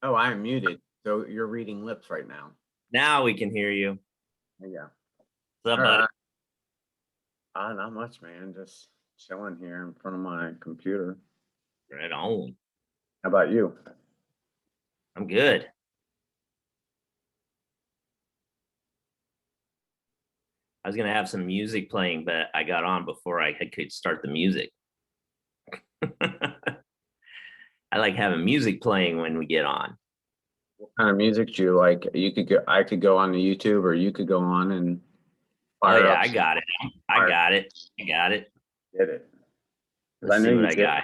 Oh, I am muted. So you're reading lips right now. Now we can hear you. Yeah. What's up, buddy? Not much, man. Just chilling here in front of my computer. Right on. How about you? I'm good. I was gonna have some music playing, but I got on before I could start the music. I like having music playing when we get on. What kind of music do you like? I could go on to YouTube, or you could go on and fire up. I got it. I got it. Did it. Let's see what I got.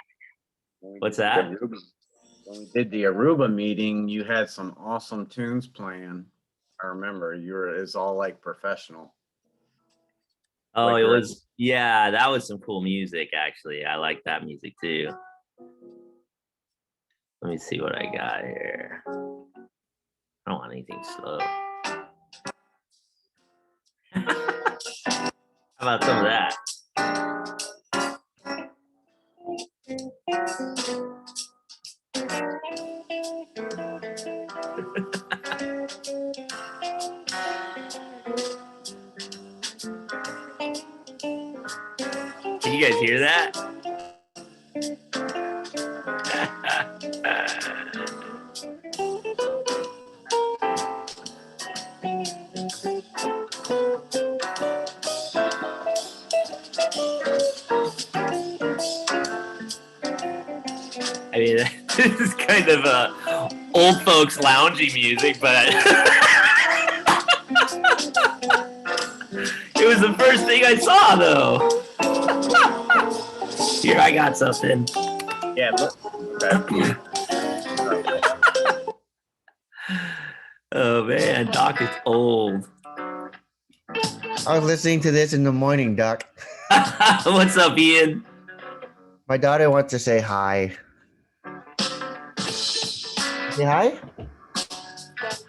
What's that? When we did the Aruba meeting, you had some awesome tunes playing. I remember it's all like professional. Oh, like it was, yeah, that was some cool music, actually. I like that music too. Let me see what I got here. I don't want anything slow. How about some of that? Can you guys hear that? I mean, this is kind of old folks loungy music, but it was the first thing I saw, though. Here, I got something. Yeah, look. Okay. Oh man, Doc is old. I was listening to this in the morning, Doc. What's up, Ian? My daughter wants to say hi. Say hi?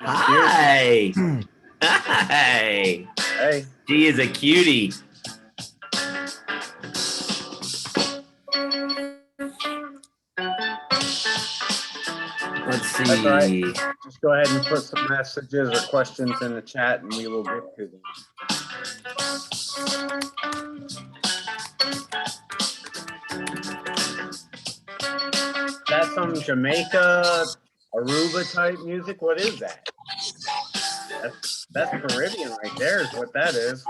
Hi. Hi. Hey. She is a cutie. Let's see. That's right. Just go ahead and put some messages or questions in the chat, and we will get to them. That's some Jamaica, Aruba type music. What is that? That's Caribbean right there is what that is.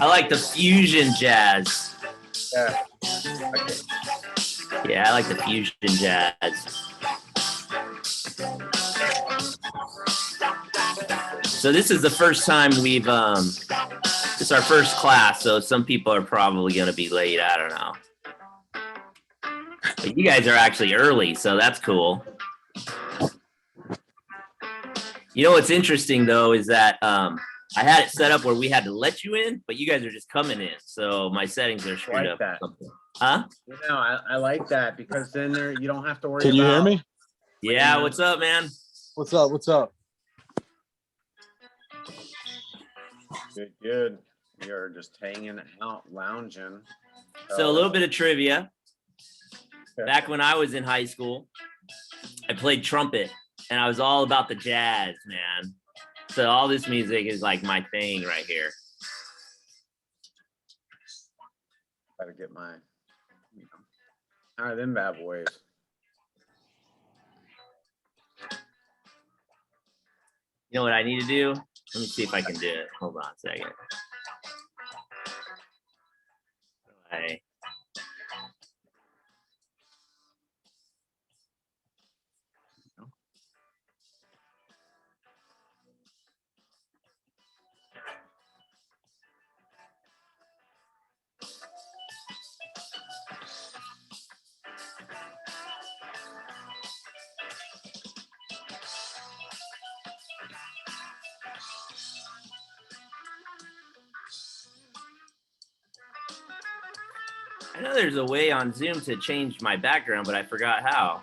I like the fusion jazz. Yeah. Okay. Yeah, I like the fusion jazz. So this is the first time we've, this is our first class, so some people are probably going to be late. I don't know. But you guys are actually early, so that's cool. You know what's interesting, though, is that I had it set up where we had to let you in, but you guys are just coming in. So my settings are screwed up. That. Huh? You know, I like that because then you don't have to worry Can you hear me? Yeah, what's up, man? What's up? What's up? Good. You're just hanging out, lounging. So a little bit of trivia. Back when I was in high school, I played trumpet, and I was all about the jazz, man. So all this music is like my thing right here. Gotta get my, all right, them bad boys. You know what I need to do? Let me see if I can do it. Hold on a second. Okay. I know there's a way on Zoom to change my background, but I forgot how.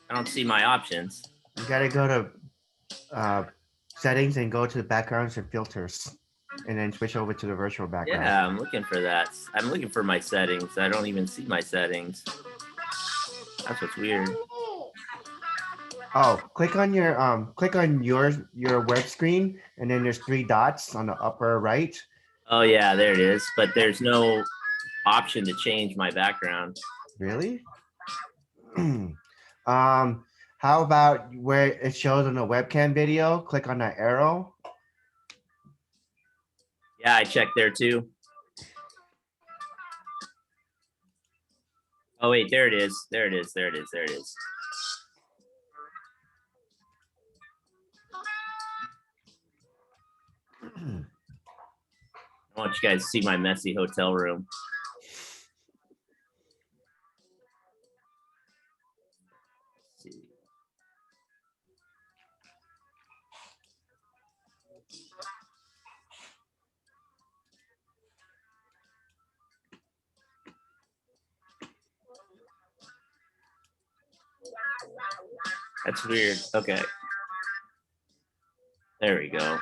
I don't see my options. You gotta go to settings and go to the backgrounds and filters, and then switch over to the virtual background. Yeah, I'm looking for that. I'm looking for my settings. I don't even see my settings. That's what's weird. Oh, click on your web screen, and then there's 3 dots on the upper right. Oh yeah, there it is. But there's no option to change my background. Really? How about where it shows on the webcam video? Click on that arrow. Yeah, I checked there too. Oh wait, there it is. There it is. There it is. There it is. I want you guys to see my messy hotel room. Let's see. That's weird. Okay. There we go.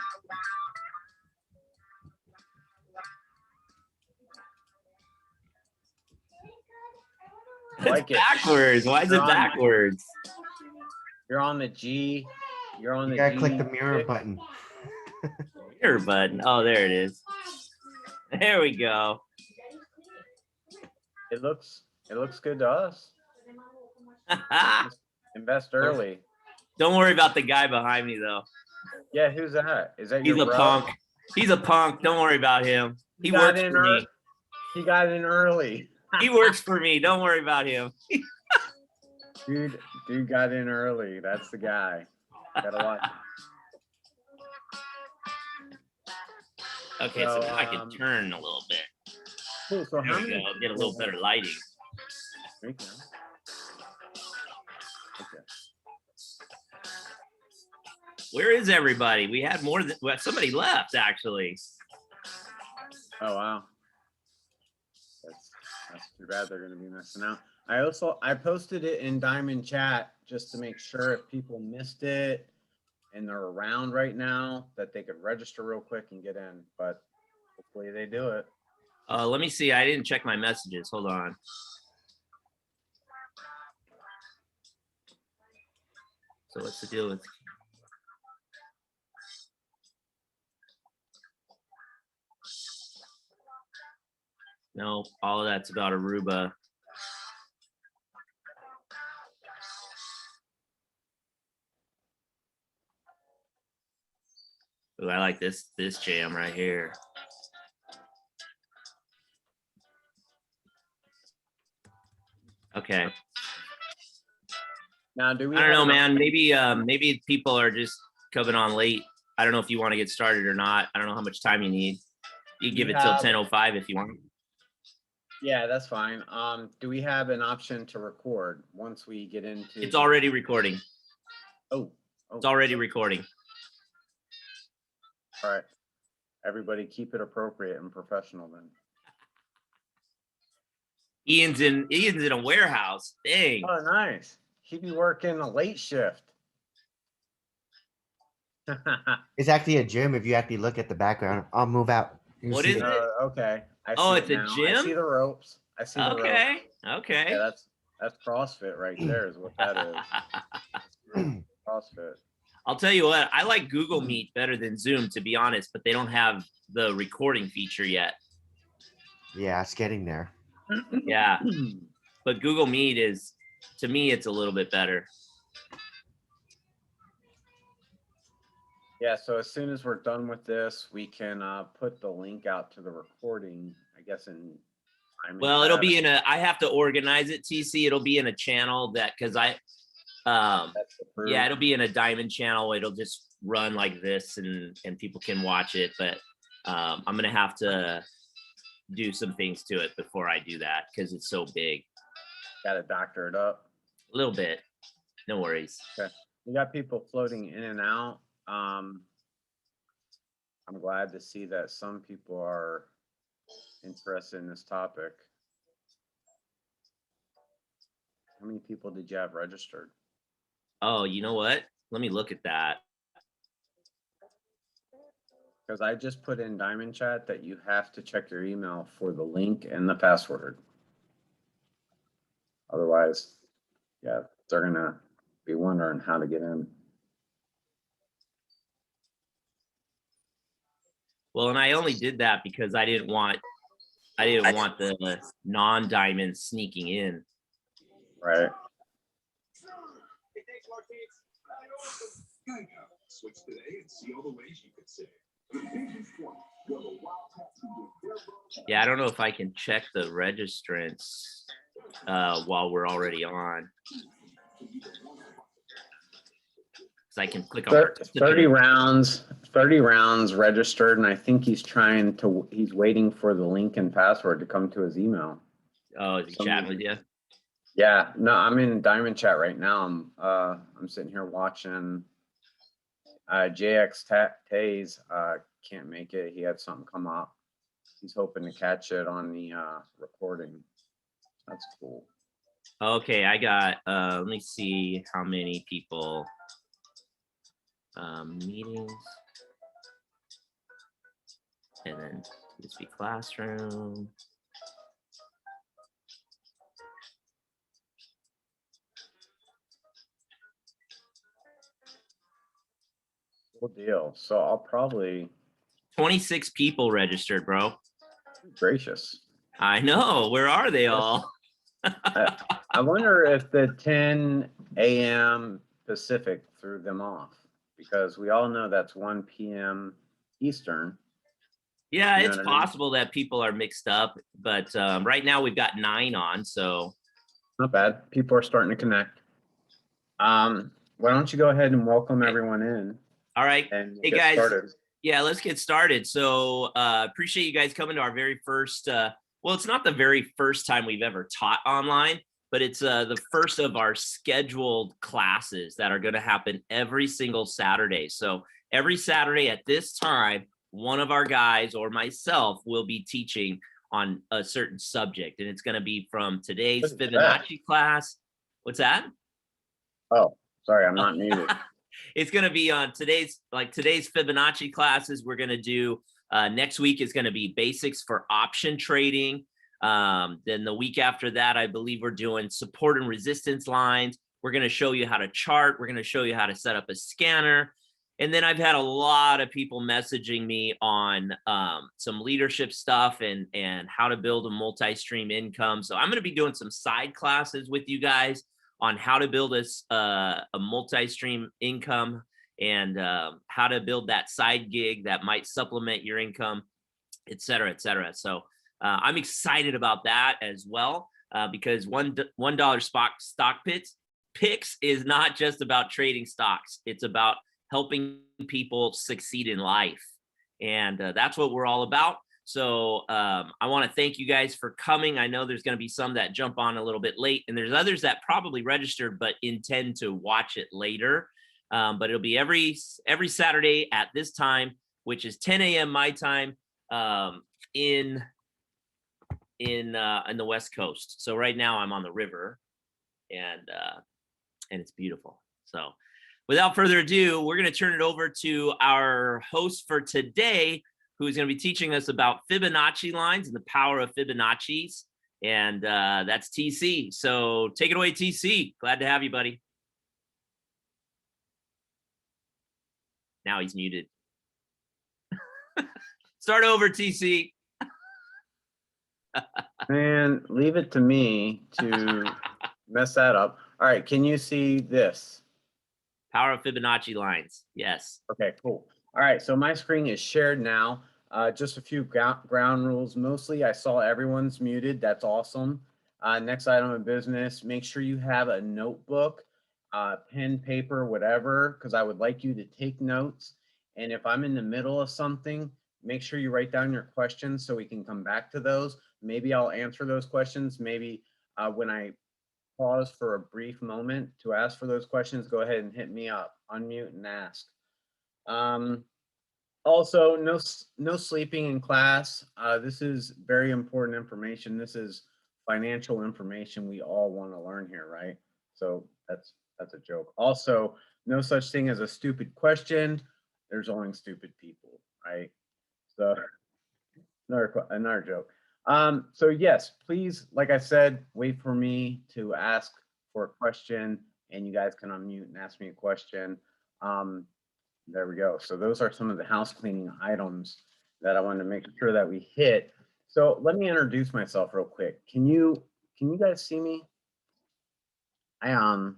It's Like it. backwards. Why is it backwards? You're on the G. You're on You the gotta G. click the mirror button. Mirror button. Oh, there it is. There we go. It looks good to us. Invest early. Don't worry about the guy behind me though. Yeah, who's that? Is that He's your a bro? punk. He's a punk. Don't worry about him. He works for me. He got in early. He works for me. Don't worry about him. Dude got in early. That's the guy. Gotta watch. Okay, so So, now I can turn a little bit. Cool. So There how we many? go. Get a little better lighting. There you go. Okay. Where is everybody? We had more than well, somebody left actually. Oh wow. That's too bad. They're gonna be missing out. I posted it in Diamond Chat just to make sure if people missed it and they're around right now that they could register real quick and get in. But hopefully they do it. Let me see. I didn't check my messages. Hold on. So what's the deal with? No, all of that's about Aruba. Ooh, I like this jam right here. Okay. Now, do we? I don't know, man. Maybe people are just coming on late. I don't know if you want to get started or not. I don't know how much time you need. You give it till 10:05 if you want. Yeah, that's fine. Do we have an option to record once we get into? It's already recording. Oh. It's already recording. All right. Everybody keep it appropriate and professional then. Ian's in a warehouse. Dang. Oh, nice. He'd be working a late shift. It's actually a gym if you actually look at the background. I'll move out. You What see is it. it? Okay. Oh, see it's it a now. gym? I see the ropes. Okay. Okay. Yeah, that's CrossFit right there is what that is. CrossFit. I'll tell you what, I like Google Meet better than Zoom, to be honest, but they don't have the recording feature yet. Yeah, it's getting there. Yeah. But Google Meet is, to me, it's a little bit better. Yeah, so as soon as we're done with this, we can put the link out to the recording, I guess, in Well, it'll be in a, I have to organize it, TC. It'll be in a channel that, because yeah, it'll be in a Diamond channel. It'll just run like this and people can watch it. But I'm going to have to do some things to it before I do that because it's so big. Got to doctor it up. A little bit. No worries. Okay. We got people floating in and out. I'm glad to see that some people are interested in this topic. How many people did you have registered? Oh, you know what? Let me look at that. Because I just put in Diamond Chat that you have to check your email for the link and the password. Otherwise, yeah, they're gonna be wondering how to get in. Well, and I only did that because I didn't want the non-diamond sneaking in. Right. Switch today and see all the ways you could save. Yeah, I don't know if I can check the registrants while we're already on. So I can click on 30 rounds registered, and I think he's waiting for the link and password to come to his email. Oh, is he chatting with you? Yeah, no, I'm in Diamond Chat right now. I'm sitting here watching JX Tays can't make it. He had something come up. He's hoping to catch it on the recording. That's cool. Okay, I got let me see how many people meetings, and then this be classroom. Cool deal. So I'll probably 26 people registered, bro. gracious. I know. Where are they all? I wonder if the 10 a.m. Pacific threw them off, because we all know that's 1 p.m. Eastern. Yeah, You know it's what I mean? possible that people are mixed up, but right now we've got 9 on, so Not bad. People are starting to connect. Why don't you go ahead and welcome everyone in? all right. And Hey get guys, started. yeah, let's get started. So appreciate you guys coming to our very first, well, it's not the very first time we've ever taught online, but it's the first of our scheduled classes that are going to happen every single Saturday. So every Saturday at this time, one of our guys or myself will be teaching on a certain subject, and it's going to be from today's Fibonacci class. What's that? Oh, sorry, I'm not muted. It's going to be on today's Fibonacci classes. We're going to do next week is going to be basics for option trading. Then the week after that, I believe we're doing support and resistance lines. We're going to show you how to chart. We're going to show you how to set up a scanner. And then I've had a lot of people messaging me on some leadership stuff and how to build a multi-stream income. So I'm going to be doing some side classes with you guys on how to build a multi-stream income and how to build that side gig that might supplement your income, et cetera, et cetera. So I'm excited about that as well because $1 stock picks is not just about trading stocks. It's about helping people succeed in life. And that's what we're all about. So I want to thank you guys for coming. I know there's going to be some that jump on a little bit late, and there's others that probably registered but intend to watch it later. But it'll be every Saturday at this time, which is 10 a.m. my time in the West Coast. So right now I'm on the river, and it's beautiful. So without further ado, we're going to turn it over to our host for today, who's going to be teaching us about Fibonacci lines and the power of Fibonacci's. And that's TC. So take it away, TC. Glad to have you, buddy. Now he's muted. Start over, TC. Man, leave it to me to mess that up. All right, can you see this? Power of Fibonacci lines. Yes. Okay, cool. All right, so my screen is shared now. Just a few ground rules. Mostly, I saw everyone's muted. That's awesome. Next item of business, make sure you have a notebook, pen, paper, whatever, because I would like you to take notes. And if I'm in the middle of something, make sure you write down your questions so we can come back to those. Maybe I'll answer those questions. Maybe when I pause for a brief moment to ask for those questions, go ahead and hit me up, unmute and ask. Also, no sleeping in class. This is very important information. This is financial information we all want to learn here, right? So that's a joke. Also, no such thing as a stupid question. There's only stupid people, right? So another joke. So yes, please, like I said, wait for me to ask for a question and you guys can unmute and ask me a question. There we go. So those are some of the house cleaning items that I wanted to make sure that we hit. So let me introduce myself real quick. Can you guys see me? All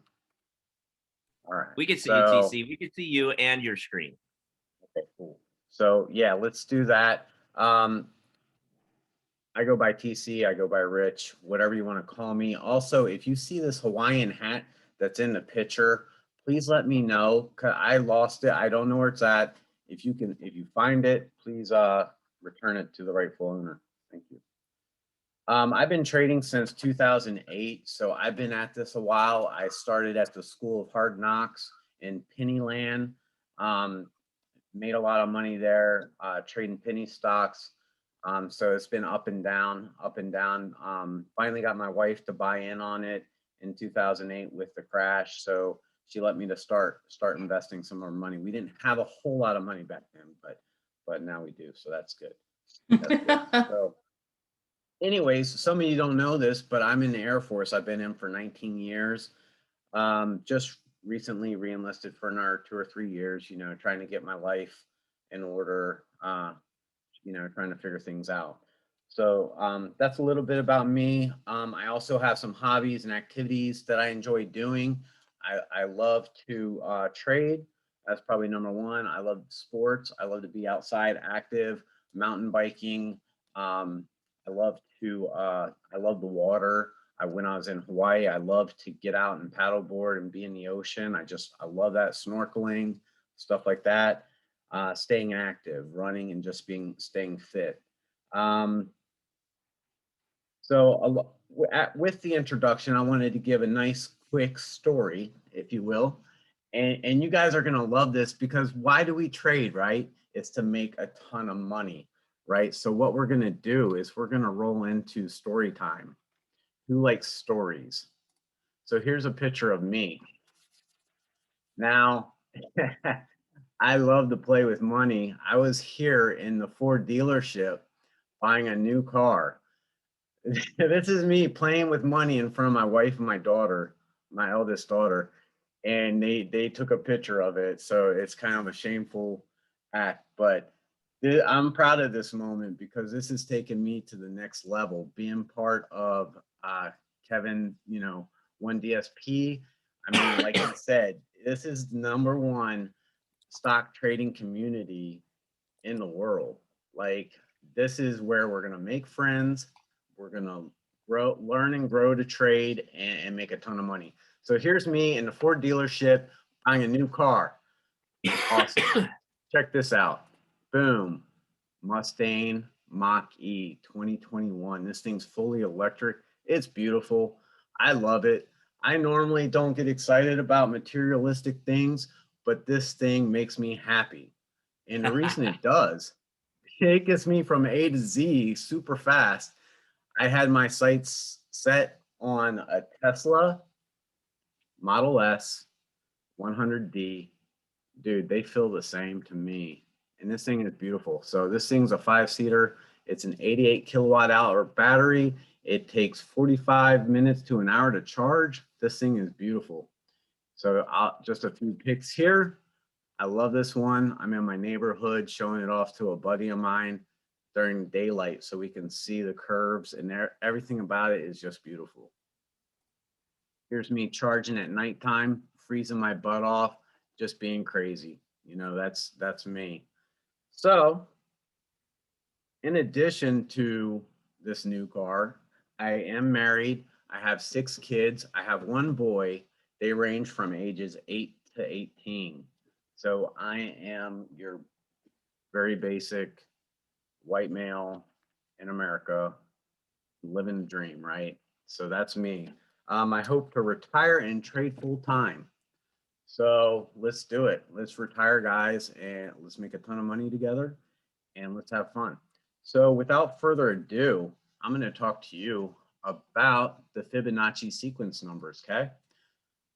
right. We could see so, you, TC. We could see you and your screen. Okay, cool. So yeah, let's do that. I go by TC, I go by Rich, whatever you want to call me. Also, if you see this Hawaiian hat that's in the picture, please let me know, because I lost it. I don't know where it's at. If you find it, please return it to the rightful owner. Thank you. I've been trading since 2008, so I've been at this a while. I started at the School of Hard Knocks in Pennyland. Made a lot of money there, trading penny stocks. So it's been up and down, up and down. Finally got my wife to buy in on it in 2008 with the crash. So she let me to start investing some more money. We didn't have a whole lot of money back then, but now we do. So that's good. That's good. So anyways, some of you don't know this, but I'm in the Air Force. I've been in for 19 years. Just recently re-enlisted for another 2 or 3 years, you know, trying to get my life in order, you know, trying to figure things out. So that's a little bit about me. I also have some hobbies and activities that I enjoy doing. I love to trade. That's probably number one. I love sports. I love to be outside, active, mountain biking. I love the water. When I was in Hawaii, I loved to get out and paddleboard and be in the ocean. I love that, snorkeling, stuff like that. Staying active, running, and just staying fit. With the introduction, I wanted to give a nice quick story, if you will. And you guys are gonna love this, because why do we trade, right? It's to make a ton of money, right? So what we're gonna do is we're gonna roll into story time. Who likes stories? So here's a picture of me. Now, I love to play with money. I was here in the Ford dealership buying a new car. This is me playing with money in front of my wife and my daughter, my eldest daughter, and they took a picture of it. So it's kind of a shameful act, but I'm proud of this moment, because this has taken me to the next level. Being part of Kevin, you know, 1DSP. I mean, like I said, this is #1 stock trading community in the world. Like, this is where we're gonna make friends. We're gonna learn and grow to trade and make a ton of money. So here's me in the Ford dealership buying a new car. Awesome. Check this out. Boom. Mustang Mach-E 2021. This thing's fully electric. It's beautiful. I love it. I normally don't get excited about materialistic things, but this thing makes me happy. And the reason it does, it gets me from A to Z super fast. I had my sights set on a Tesla Model S 100D. Dude, they feel the same to me. And this thing is beautiful. So this thing's a 5-seater. It's an 88 kilowatt hour battery. It takes 45 minutes to an hour to charge. This thing is beautiful. So just a few pics here. I love this one. I'm in my neighborhood showing it off to a buddy of mine during daylight so we can see the curves, and everything about it is just beautiful. Here's me charging at nighttime, freezing my butt off, just being crazy. You know, that's me. So in addition to this new car, I am married. I have 6 kids. I have 1 boy. They range from ages 8 to 18. So I am your very basic white male in America, living the dream, right? So that's me. I hope to retire and trade full time. So let's do it. Let's retire, guys, and let's make a ton of money together, and let's have fun. So without further ado, I'm going to talk to you about the Fibonacci sequence numbers, okay?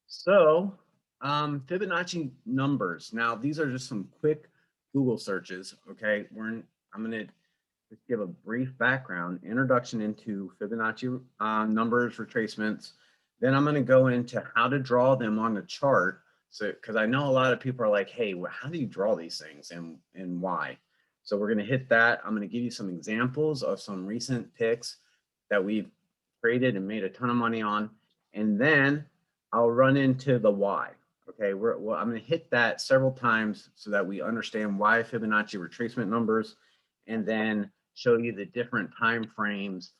So Fibonacci numbers. Now, these are just some quick Google searches, okay? I'm going to just give a brief background, introduction into Fibonacci numbers, retracements, Then I'm going to go into how to draw them on the chart. So, because I know a lot of people are like, hey, well, how do you draw these things and why? So we're going to hit that. I'm going to give you some examples of some recent picks that we've created and made a ton of money on. And then I'll run into the why. Okay, well, I'm going to hit that several times so that we understand why Fibonacci retracement numbers, and then show you the different time frames,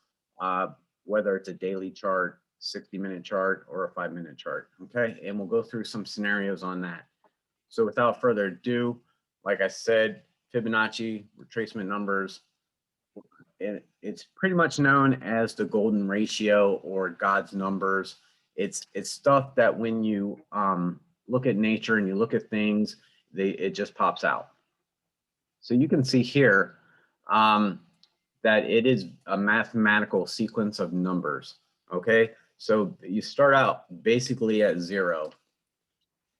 whether it's a daily chart, 60-minute chart, or a 5-minute chart. Okay, and we'll go through some scenarios on that. So without further ado, like I said, Fibonacci retracement numbers, it's pretty much known as the golden ratio or God's numbers. It's stuff that when you look at nature and you look at things, it just pops out. So you can see here that it is a mathematical sequence of numbers. Okay, so you start out basically at 0.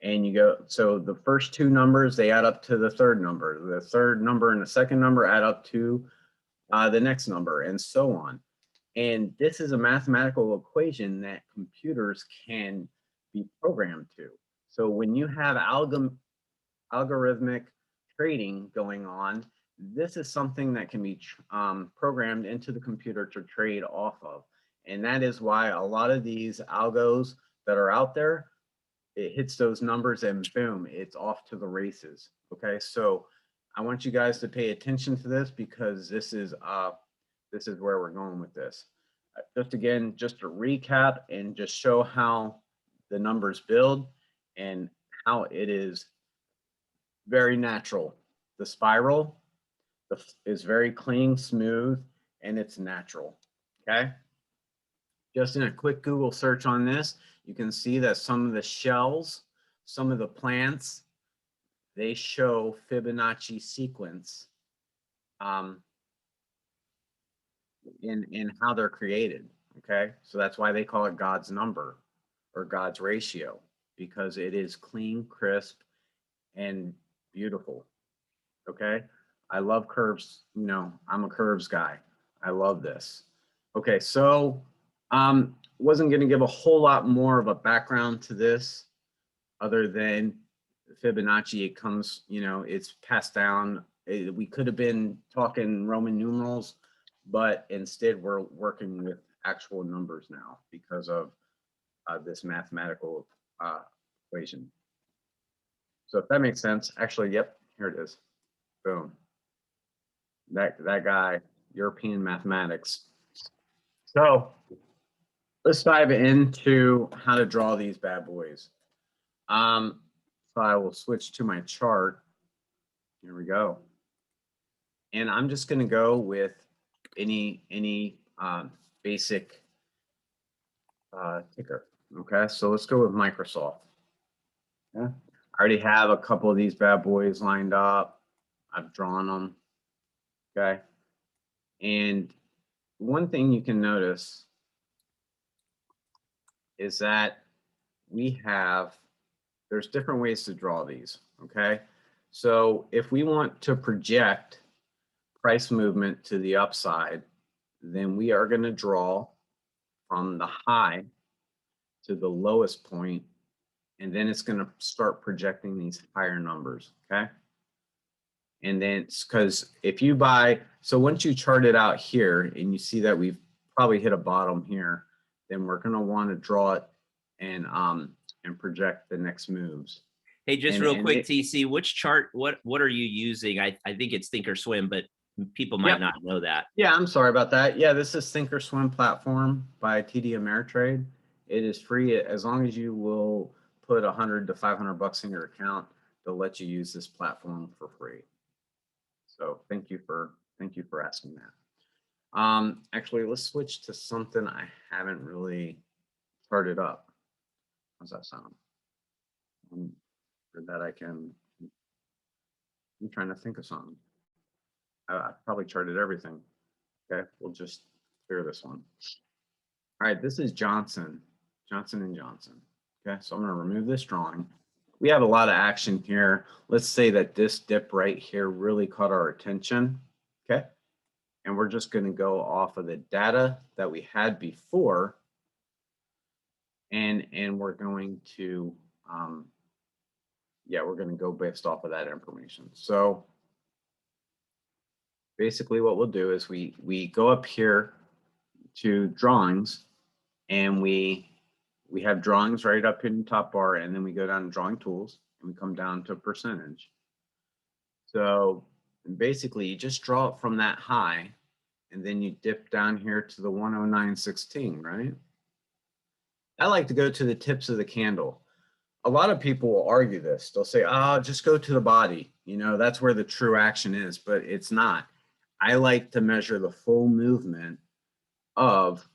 And you go, so the first two numbers, they add up to the third number. The third number and the second number add up to the next number, and so on. And this is a mathematical equation that computers can be programmed to. So when you have algorithmic trading going on, this is something that can be programmed into the computer to trade off of. And that is why a lot of these algos that are out there, it hits those numbers and boom, it's off to the races. Okay, so I want you guys to pay attention to this because this is where we're going with this. Just again, just to recap and just show how the numbers build and how it is very natural. The spiral is very clean, smooth, and it's natural. Okay. Just in a quick Google search on this, you can see that some of the shells, some of the plants, they show Fibonacci sequence in how they're created. Okay, so that's why they call it God's number or God's ratio, because it is clean, crisp, and beautiful. Okay, I love curves. You know, I'm a curves guy. I love this. Okay, so wasn't going to give a whole lot more of a background to this other than Fibonacci. It comes, you know, it's passed down. We could have been talking Roman numerals, but instead we're working with actual numbers now because of this mathematical equation. So if that makes sense, actually, yep, here it is. Boom. That guy, European mathematics. So let's dive into how to draw these bad boys. So I will switch to my chart. Here we go. And I'm just going to go with any basic ticker. Okay, so let's go with Microsoft. Yeah. I already have a couple of these bad boys lined up. I've drawn them. Okay. And one thing you can notice is that there's different ways to draw these. Okay. So if we want to project price movement to the upside, then we are going to draw from the high to the lowest point, and then it's going to start projecting these higher numbers. Okay. And then because if you buy, so once you chart it out here and you see that we've probably hit a bottom here, then we're going to want to draw it and project the next moves. Hey, just real quick, TC, which chart, what are you using? I think it's Thinkorswim, but people might not know that. Yeah, I'm sorry about that. Yeah, this is Thinkorswim platform by TD Ameritrade. It is free as long as you will put 100 to 500 bucks in your account. They'll let you use this platform for free. So thank you for asking that. Actually, let's switch to something I haven't really started up. How's that sound? For that I'm trying to think of something. I probably charted everything. Okay, we'll just clear this one. All right, this is Johnson & Johnson. Okay, so I'm going to remove this drawing. We have a lot of action here. Let's say that this dip right here really caught our attention. Okay, and we're just going to go off of the data that we had before and we're going to, yeah, we're going to go based off of that information. So basically what we'll do is we go up here to drawings, and we have drawings right up in the top bar, and then we go down to drawing tools and we come down to percentage. So basically you just draw it from that high, and then you dip down here to the 109.16, right? I like to go to the tips of the candle. A lot of people will argue this. They'll say, oh, just go to the body. You know, that's where the true action is, but it's not. I like to measure the full movement of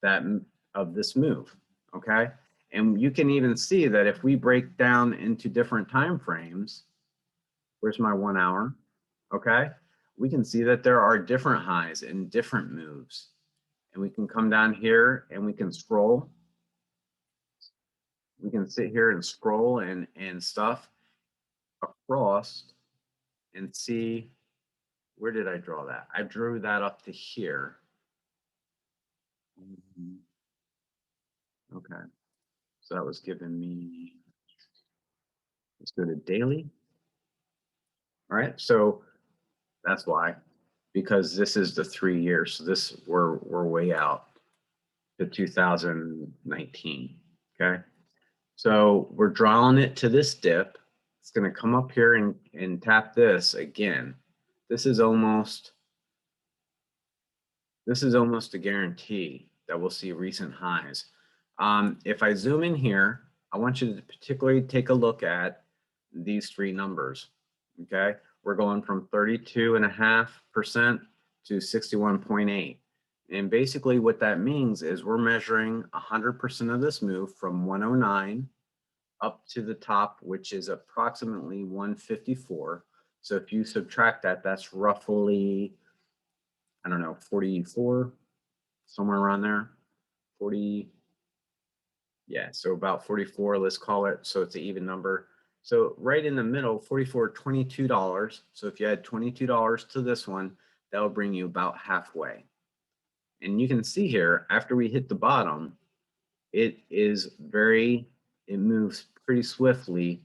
this move, okay? And you can even see that if we break down into different time frames, where's my 1 hour, okay? We can see that there are different highs and different moves. And we can come down here and we can scroll. We can sit here and scroll and stuff across and see, where did I draw that? I drew that up to here. Okay, so that was giving me, let's go to daily. All right, so that's why, because this is the 3 years. So this, we're way out to 2019, okay? So we're drawing it to this dip. It's gonna come up here and tap this again. This is almost a guarantee that we'll see recent highs. If I zoom in here, I want you to particularly take a look at these 3 numbers, okay? We're going from 32.5% to 61.8. And basically what that means is we're measuring 100% of this move from 109 up to the top, which is approximately 154. So if you subtract that, that's roughly, I don't know, 44, somewhere around there, 40. Yeah, so about 44, let's call it. So it's an even number. So right in the middle, 44, $22. So if you add $22 to this one, that'll bring you about halfway. And you can see here, after we hit the bottom, it moves pretty swiftly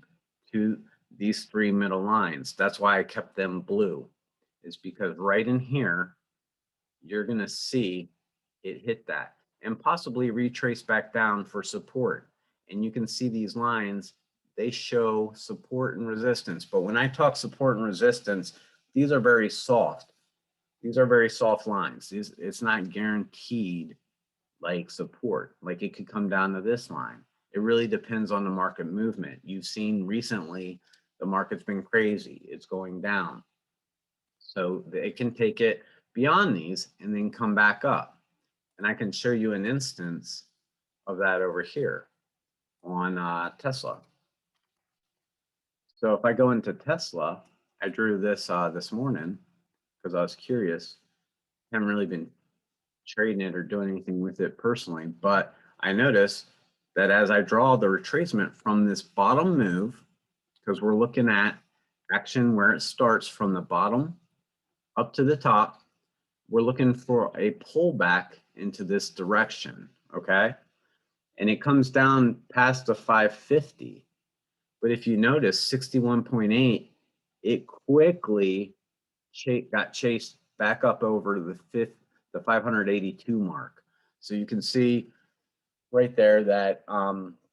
to these 3 middle lines. That's why I kept them blue, is because right in here, you're gonna see it hit that and possibly retrace back down for support. And you can see these lines, they show support and resistance. But when I talk support and resistance, these are very soft. These are very soft lines. It's not guaranteed like support. Like it could come down to this line. It really depends on the market movement. You've seen recently, the market's been crazy. It's going down. So it can take it beyond these and then come back up. And I can show you an instance of that over here on Tesla. So if I go into Tesla, I drew this this morning because I was curious. I haven't really been trading it or doing anything with it personally, but I noticed that as I draw the retracement from this bottom move, because we're looking at action where it starts from the bottom up to the top, we're looking for a pullback into this direction, okay? And it comes down past the 550. But if you notice 61.8, it quickly got chased back up over the 582 mark. So you can see right there that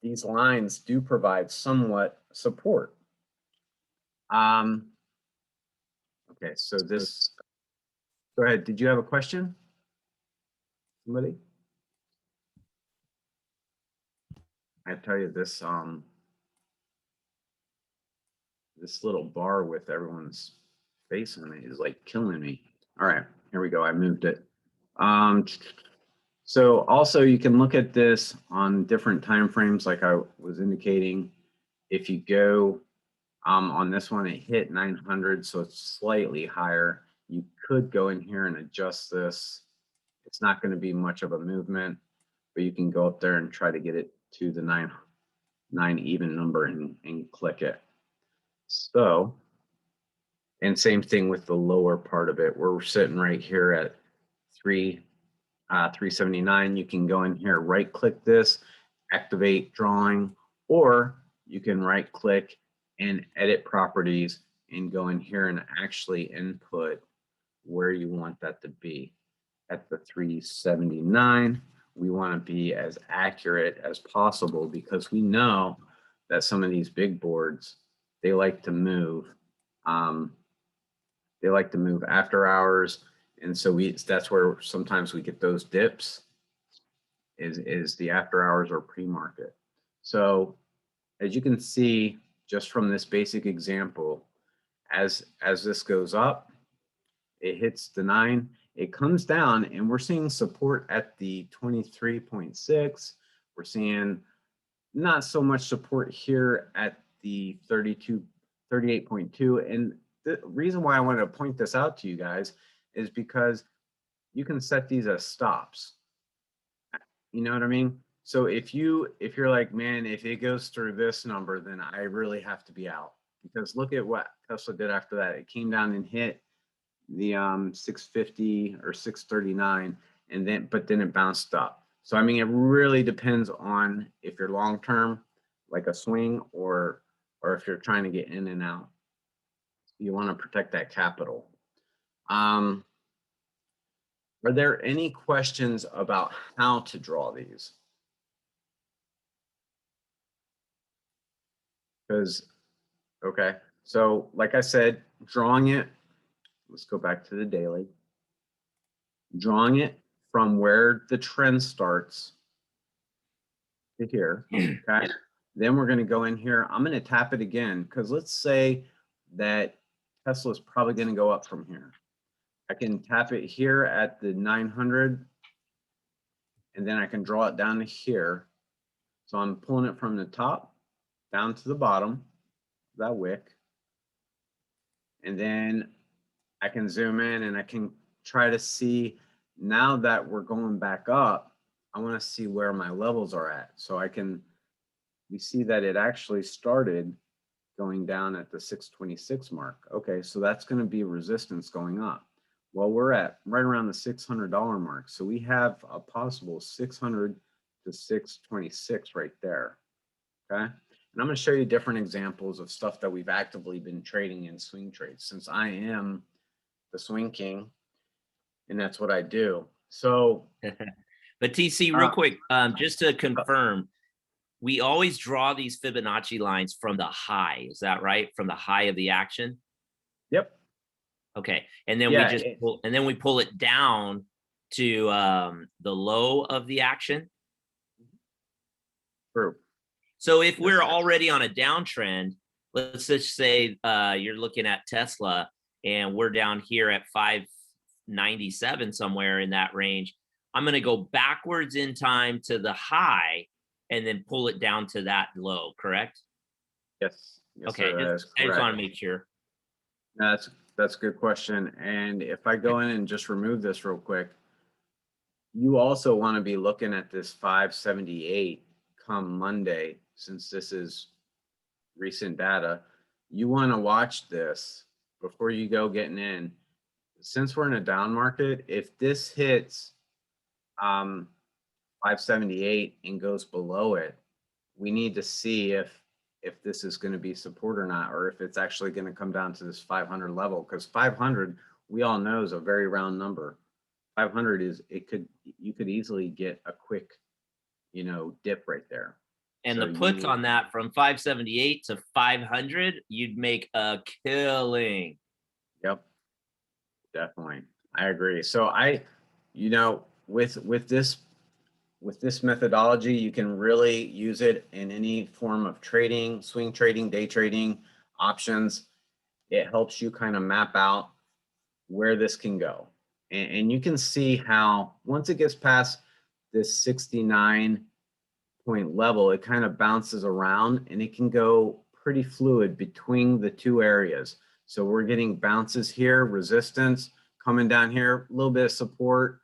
these lines do provide somewhat support. Okay, so this, go ahead. Did you have a question? Somebody? I tell you this, this little bar with everyone's face on it is like killing me. All right, here we go. I moved it. So also you can look at this on different time frames, like I was indicating. If you go on this one, it hit 900, so it's slightly higher. You could go in here and adjust this. It's not going to be much of a movement, but you can go up there and try to get it to the 9 even number and click it. So, and same thing with the lower part of it. We're sitting right here at 379. You can go in here, right click this, activate drawing, or you can right click and edit properties and go in here and actually input where you want that to be. At the 379, we want to be as accurate as possible because we know that some of these big boards, they like to move. They like to move after hours. And so that's where sometimes we get those dips is the after hours or pre-market. So as you can see, just from this basic example, as this goes up, it hits the 9, it comes down, and we're seeing support at the 23.6. We're seeing not so much support here at the 38.2. And the reason why I wanted to point this out to you guys is because you can set these as stops. You know what I mean? So if you're like, man, if it goes through this number, then I really have to be out, because look at what Tesla did after that. It came down and hit the 650 or 639, and then it bounced up. So I mean, it really depends on if you're long term, like a swing, or if you're trying to get in and out. You want to protect that capital. Are there any questions about how to draw these? Because, okay, so like I said, drawing it, let's go back to the daily. Drawing it from where the trend starts to here, okay? Then we're gonna go in here. I'm gonna tap it again, because let's say that Tesla is probably gonna go up from here. I can tap it here at the 900, and then I can draw it down to here. So I'm pulling it from the top down to the bottom, that wick. And then I can zoom in and I can try to see, now that we're going back up, I want to see where my levels are at. So we see that it actually started going down at the 626 mark. Okay, so that's going to be resistance going up. Well, we're at right around the $600 mark. So we have a possible 600 to 626 right there. Okay. And I'm going to show you different examples of stuff that we've actively been trading in swing trades, since I am the swing king and that's what I do. So, but TC, real quick, just to confirm, we always draw these Fibonacci lines from the high. Is that right? From the high of the action? Yep. Okay. And then we pull it down to the low of the action. True. So if we're already on a downtrend, let's just say you're looking at Tesla and we're down here at 597, somewhere in that range. I'm going to go backwards in time to the high and then pull it down to that low, correct? Yes. Okay. I just want to make sure. That's a good question. And if I go in and just remove this real quick, you also want to be looking at this 578 come Monday, since this is recent data. You want to watch this before you go getting in. Since we're in a down market, if this hits 578 and goes below it, we need to see if this is going to be support or not, or if it's actually going to come down to this 500 level, because 500, we all know, is a very round number. 500 is, you could easily get a quick, dip right there. And so the puts on that from 578 to 500, you'd make a killing. Yep, definitely. I agree. So with this methodology, you can really use it in any form of trading, swing trading, day trading, options. It helps you kind of map out where this can go. And you can see how once it gets past this 69 point level, it kind of bounces around and it can go pretty fluid between the two areas. So we're getting bounces here, resistance, coming down here, a little bit of support,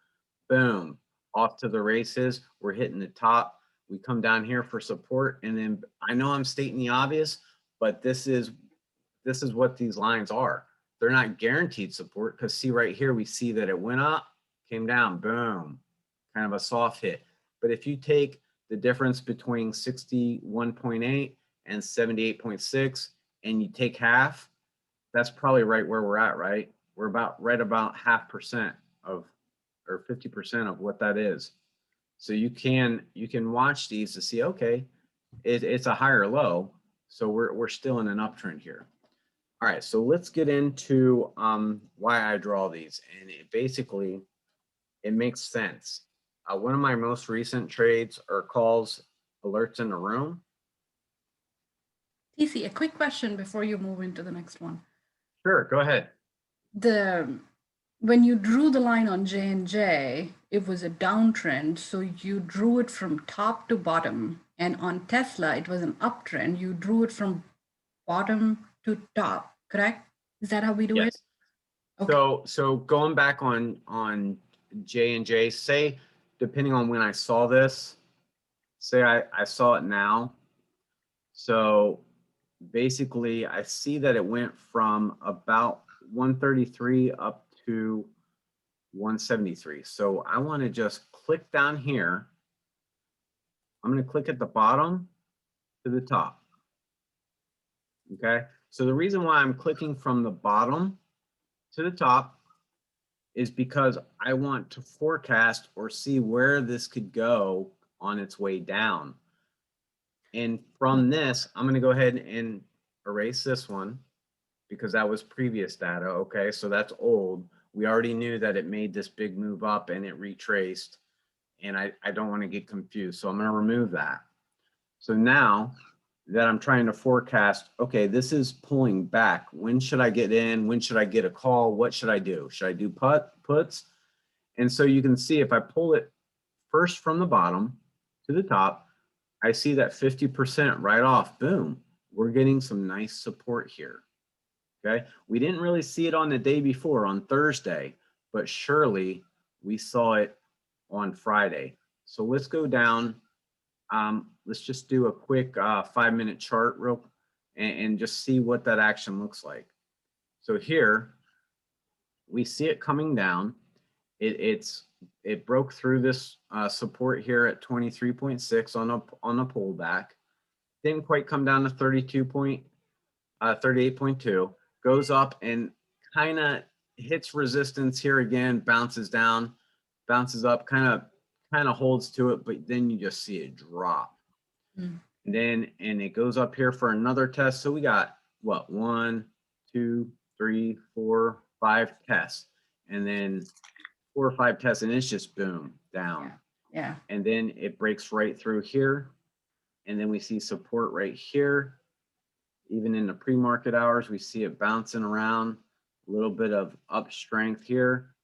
boom, off to the races. We're hitting the top. We come down here for support. And then I know I'm stating the obvious, but this is what these lines are. They're not guaranteed support, because see right here, we see that it went up, came down, boom, kind of a soft hit. But if you take the difference between 61.8 and 78.6, and you take half, that's probably right where we're at, right? We're about right about 0.5% of, or 50% of what that is. So you can watch these to see, okay, it's a higher low, so we're still in an uptrend here. All right, so let's get into why I draw these, and basically it makes sense. One of my most recent trades are calls alerts in the room. TC, a quick question before you move into the next one. Sure, go ahead. When you drew the line on J&J, it was a downtrend, so you drew it from top to bottom. And on Tesla, it was an uptrend. You drew it from bottom to top, correct? Is that how we do it? Okay. So going back on J&J, say, depending on when I saw this, say I saw it now. So basically I see that it went from about 133 up to 173. So I want to just click down here. I'm going to click at the bottom to the top. Okay. So the reason why I'm clicking from the bottom to the top is because I want to forecast or see where this could go on its way down. And from this, I'm going to go ahead and erase this one because that was previous data. Okay, so that's old. We already knew that it made this big move up and it retraced, and I don't want to get confused. So I'm going to remove that. So now that I'm trying to forecast, okay, this is pulling back. When should I get in? When should I get a call? What should I do? Should I do puts? And so you can see if I pull it first from the bottom to the top, I see that 50% right off, boom, we're getting some nice support here. Okay, we didn't really see it on the day before on Thursday, but surely we saw it on Friday. So let's go down. Let's just do a quick 5-minute chart and just see what that action looks like. So here we see it coming down. It broke through this support here at 23.6 on a pullback. Didn't quite come down to 38.2. Goes up and kind of hits resistance here again, bounces down, bounces up, kind of holds to it, but then you just see it drop. And it goes up here for another test. So we got what, 1, 2, 3, 4, 5 tests, and then 4 or 5 tests, and it's just boom down. Yeah. And then it breaks right through here, and then we see support right here. Even in the pre-market hours, we see it bouncing around, a little bit of up strength here.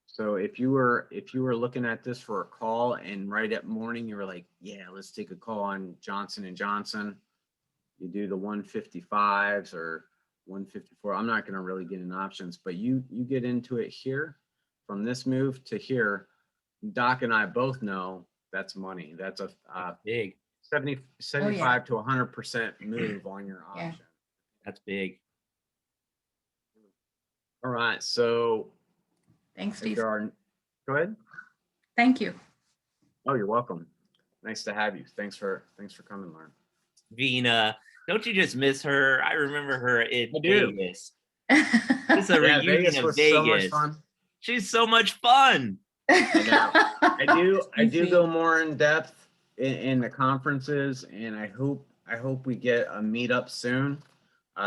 So if you were looking at this for a call and right at morning, you were like, yeah, let's take a call on Johnson & Johnson. You do the 155s or 154. I'm not going to really get in options, but you get into it here. From this move to here, Doc and I both know that's money. That's a big 75 to 100% move on your option. Yeah. That's big. All right, so Thanks, if Steve. there are, go ahead. Thank you. Oh, you're welcome. Nice to have you. Thanks for coming, Lauren. Vina, don't you just miss her? I remember her in I do. Vegas. It's a reunion Vegas of was Vegas. so much fun. She's so much fun. I do go more in depth in the conferences, and I hope we get a meetup soon,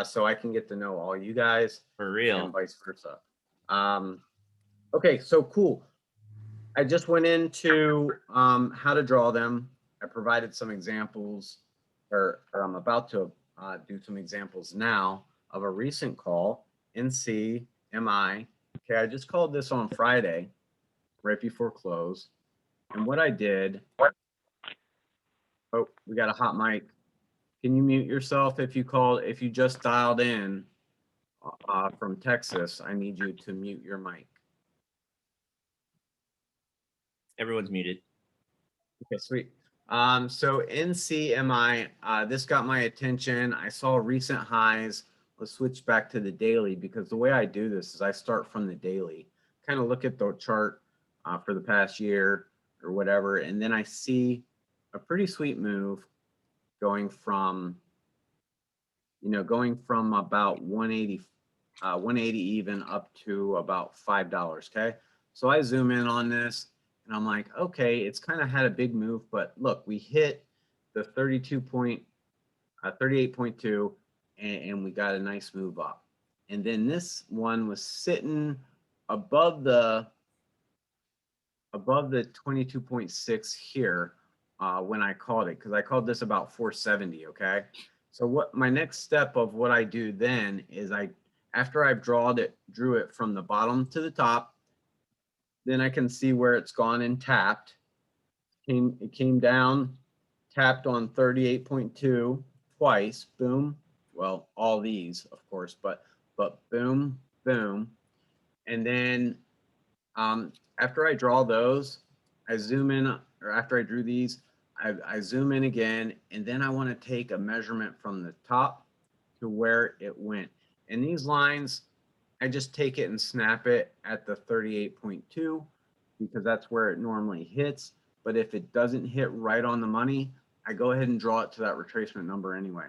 so I can get to know all you guys For real. and vice versa. Okay, so cool. I just went into how to draw them. I provided some examples, or I'm about to do some examples now of a recent call, NCMI. Okay, I just called this on Friday, right before close. And what I did, oh, we got a hot mic. Can you mute yourself if you just dialed in from Texas? I need you to mute your mic. Everyone's muted. Okay, sweet. So NCMI, this got my attention. I saw recent highs. Let's switch back to the daily, because the way I do this is I start from the daily, kind of look at the chart for the past year or whatever, and then I see a pretty sweet move going from, going from about 180 even up to about $5. Okay. So I zoom in on this and I'm like, okay, it's kind of had a big move, but look, we hit the 38.2 and we got a nice move up. And then this one was sitting above the 22.6 here when I called it, because I called this about 470. Okay. So what my next step of what I do then is after I've drew it from the bottom to the top, then I can see where it's gone and tapped. It came down, tapped on 38.2 twice, boom. Well, all these, of course, but boom, boom. And then after I draw those, I zoom in, or after I drew these, I zoom in again, and then I want to take a measurement from the top to where it went. And these lines, I just take it and snap it at the 38.2 because that's where it normally hits. But if it doesn't hit right on the money, I go ahead and draw it to that retracement number anyway.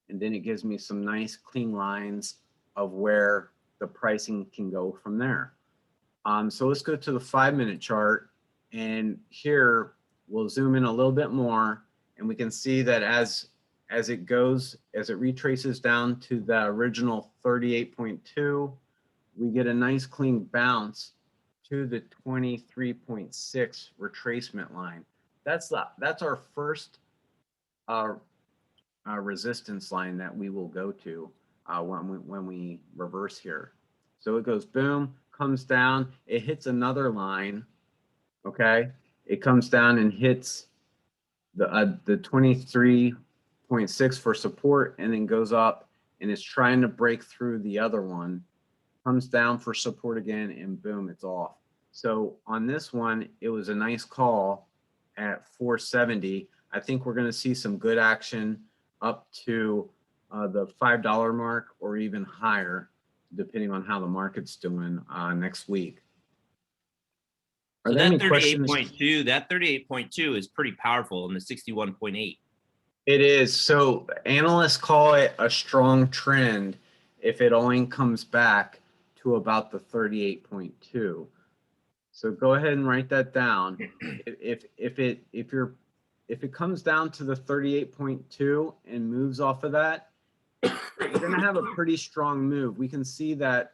And then it gives me some nice clean lines of where the pricing can go from there. So let's go to the 5-minute chart, and here we'll zoom in a little bit more, and we can see that as it retraces down to the original 38.2, we get a nice clean bounce to the 23.6 retracement line. That's our first resistance line that we will go to when we reverse here. So it goes boom, comes down, it hits another line. Okay, it comes down and hits the 23.6 for support, and then goes up and is trying to break through the other one, comes down for support again, and boom, it's off. So on this one, it was a nice call at 470. I think we're going to see some good action up to the $5 mark or even higher, depending on how the market's doing next week. So that 38.2 is pretty powerful in the 61.8. It is. So analysts call it a strong trend if it only comes back to about the 38.2. So go ahead and write that down. If it comes down to the 38.2 and moves off of that, you're going to have a pretty strong move. We can see that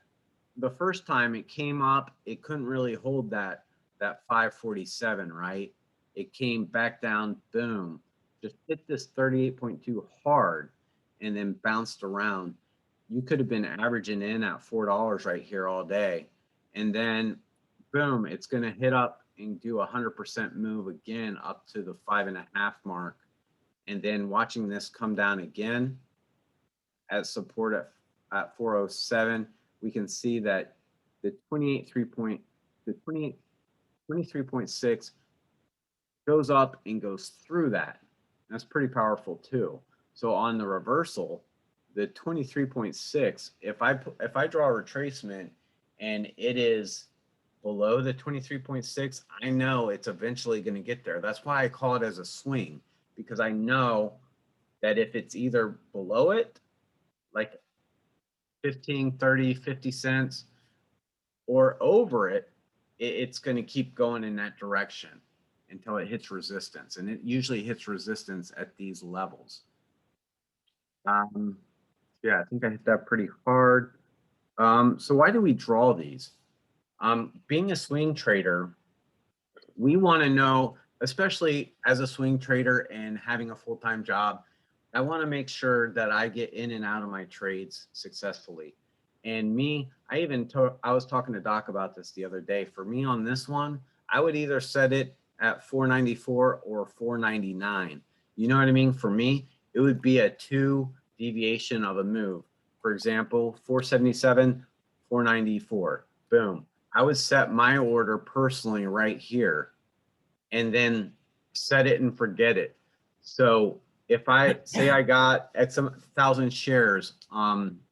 the first time it came up, it couldn't really hold that 547, right? It came back down, boom, just hit this 38.2 hard and then bounced around. You could have been averaging in at $4 right here all day. And then boom, it's going to hit up and do 100% move again up to the 5.5 mark. And then watching this come down again at support at 407, we can see that the 23.6 goes up and goes through that. That's pretty powerful too. So on the reversal, the 23.6, if I draw a retracement and it is below the 23.6, I know it's eventually going to get there. That's why I call it as a swing, because I know that if it's either below it, like 15, 30, 50 cents, or over it, it's going to keep going in that direction until it hits resistance. And it usually hits resistance at these levels. Yeah, I think I hit that pretty hard. So why do we draw these? Being a swing trader, we want to know, especially as a swing trader and having a full-time job, I want to make sure that I get in and out of my trades successfully. And me, I was talking to Doc about this the other day. For me on this one, I would either set it at 494 or 499. You know what I mean? For me, it would be a 2 deviation of a move. For example, 477, 494, boom. I would set my order personally right here and then set it and forget it. So if I say I got X 1,000 shares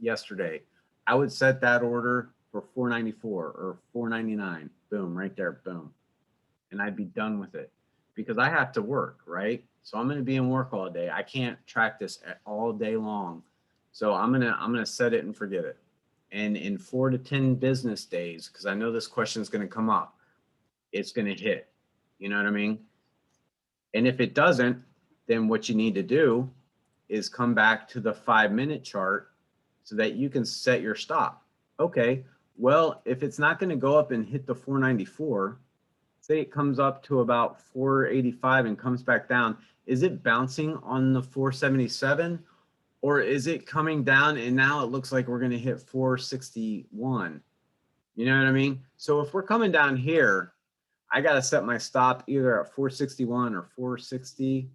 yesterday, I would set that order for 494 or 499, boom, right there, boom. And I'd be done with it. because I have to work, right? So I'm going to be in work all day. I can't track this all day long. So I'm going to set it and forget it. And in 4 to 10 business days, because I know this question is going to come up, it's going to hit. You know what I mean? And if it doesn't, then what you need to do is come back to the 5-minute chart so that you can set your stop. Okay, well, if it's not going to go up and hit the 494, say it comes up to about 485 and comes back down, is it bouncing on the 477? Or is it coming down and now it looks like we're going to hit 461? You know what I mean? So if we're coming down here, I got to set my stop either at 461 or 460.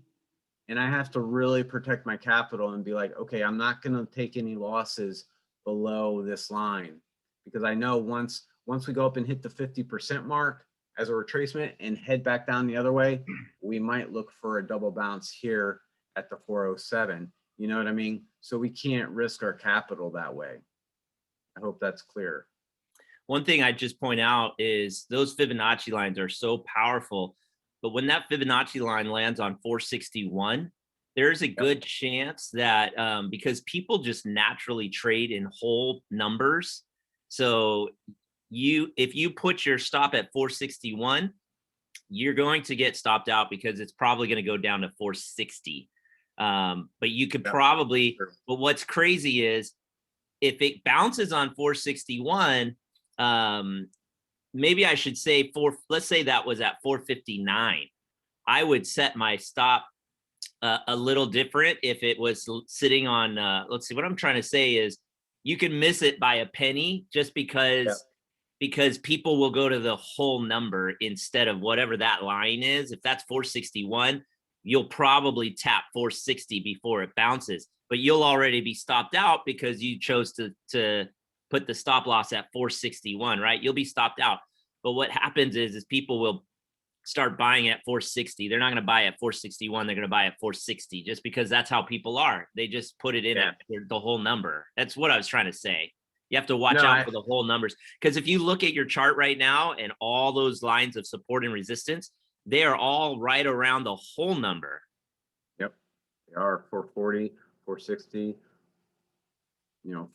And I have to really protect my capital and be like, okay, I'm not going to take any losses below this line, because I know once we go up and hit the 50% mark as a retracement and head back down the other way, we might look for a double bounce here at the 407. You know what I mean? So we can't risk our capital that way. I hope that's clear. One thing I just point out is those Fibonacci lines are so powerful, but when that Fibonacci line lands on 461, there's a good chance that because people just naturally trade in whole numbers. So if you put your stop at 461, you're going to get stopped out because it's probably going to go down to 460. But you could probably, but what's crazy is if it bounces on 461, maybe I should say let's say that was at 459. I would set my stop a little different if it was sitting on, let's see, what I'm trying to say is you can miss it by a penny just because people will go to the whole number instead of whatever that line is. If that's 461, you'll probably tap 460 before it bounces, but you'll already be stopped out because you chose to put the stop loss at 461, right? You'll be stopped out. But what happens is people will start buying at 460. They're not going to buy at 461. They're going to buy at 460 just because that's how people are. They just put it in at the whole number. That's what I was trying to say. You have to watch out for the whole numbers, because if you look at your chart right now and all those lines of support and resistance, they are all right around the whole number. Yep. They are 440, 460,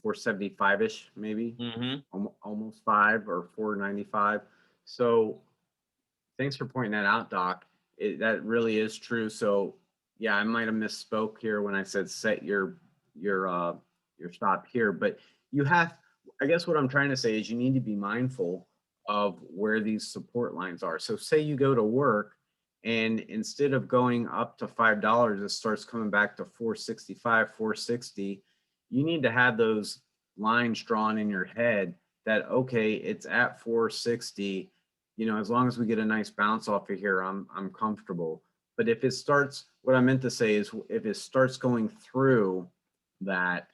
475-ish, maybe, almost 5 or 495. So thanks for pointing that out, Doc. That really is true. So yeah, I might have misspoke here when I said set your stop here, but you have, I guess what I'm trying to say is you need to be mindful of where these support lines are. So say you go to work and instead of going up to $5, it starts coming back to 465, 460. You need to have those lines drawn in your head that, okay, it's at 460. As long as we get a nice bounce off of here, I'm comfortable. But if it starts, what I meant to say is if it starts going through that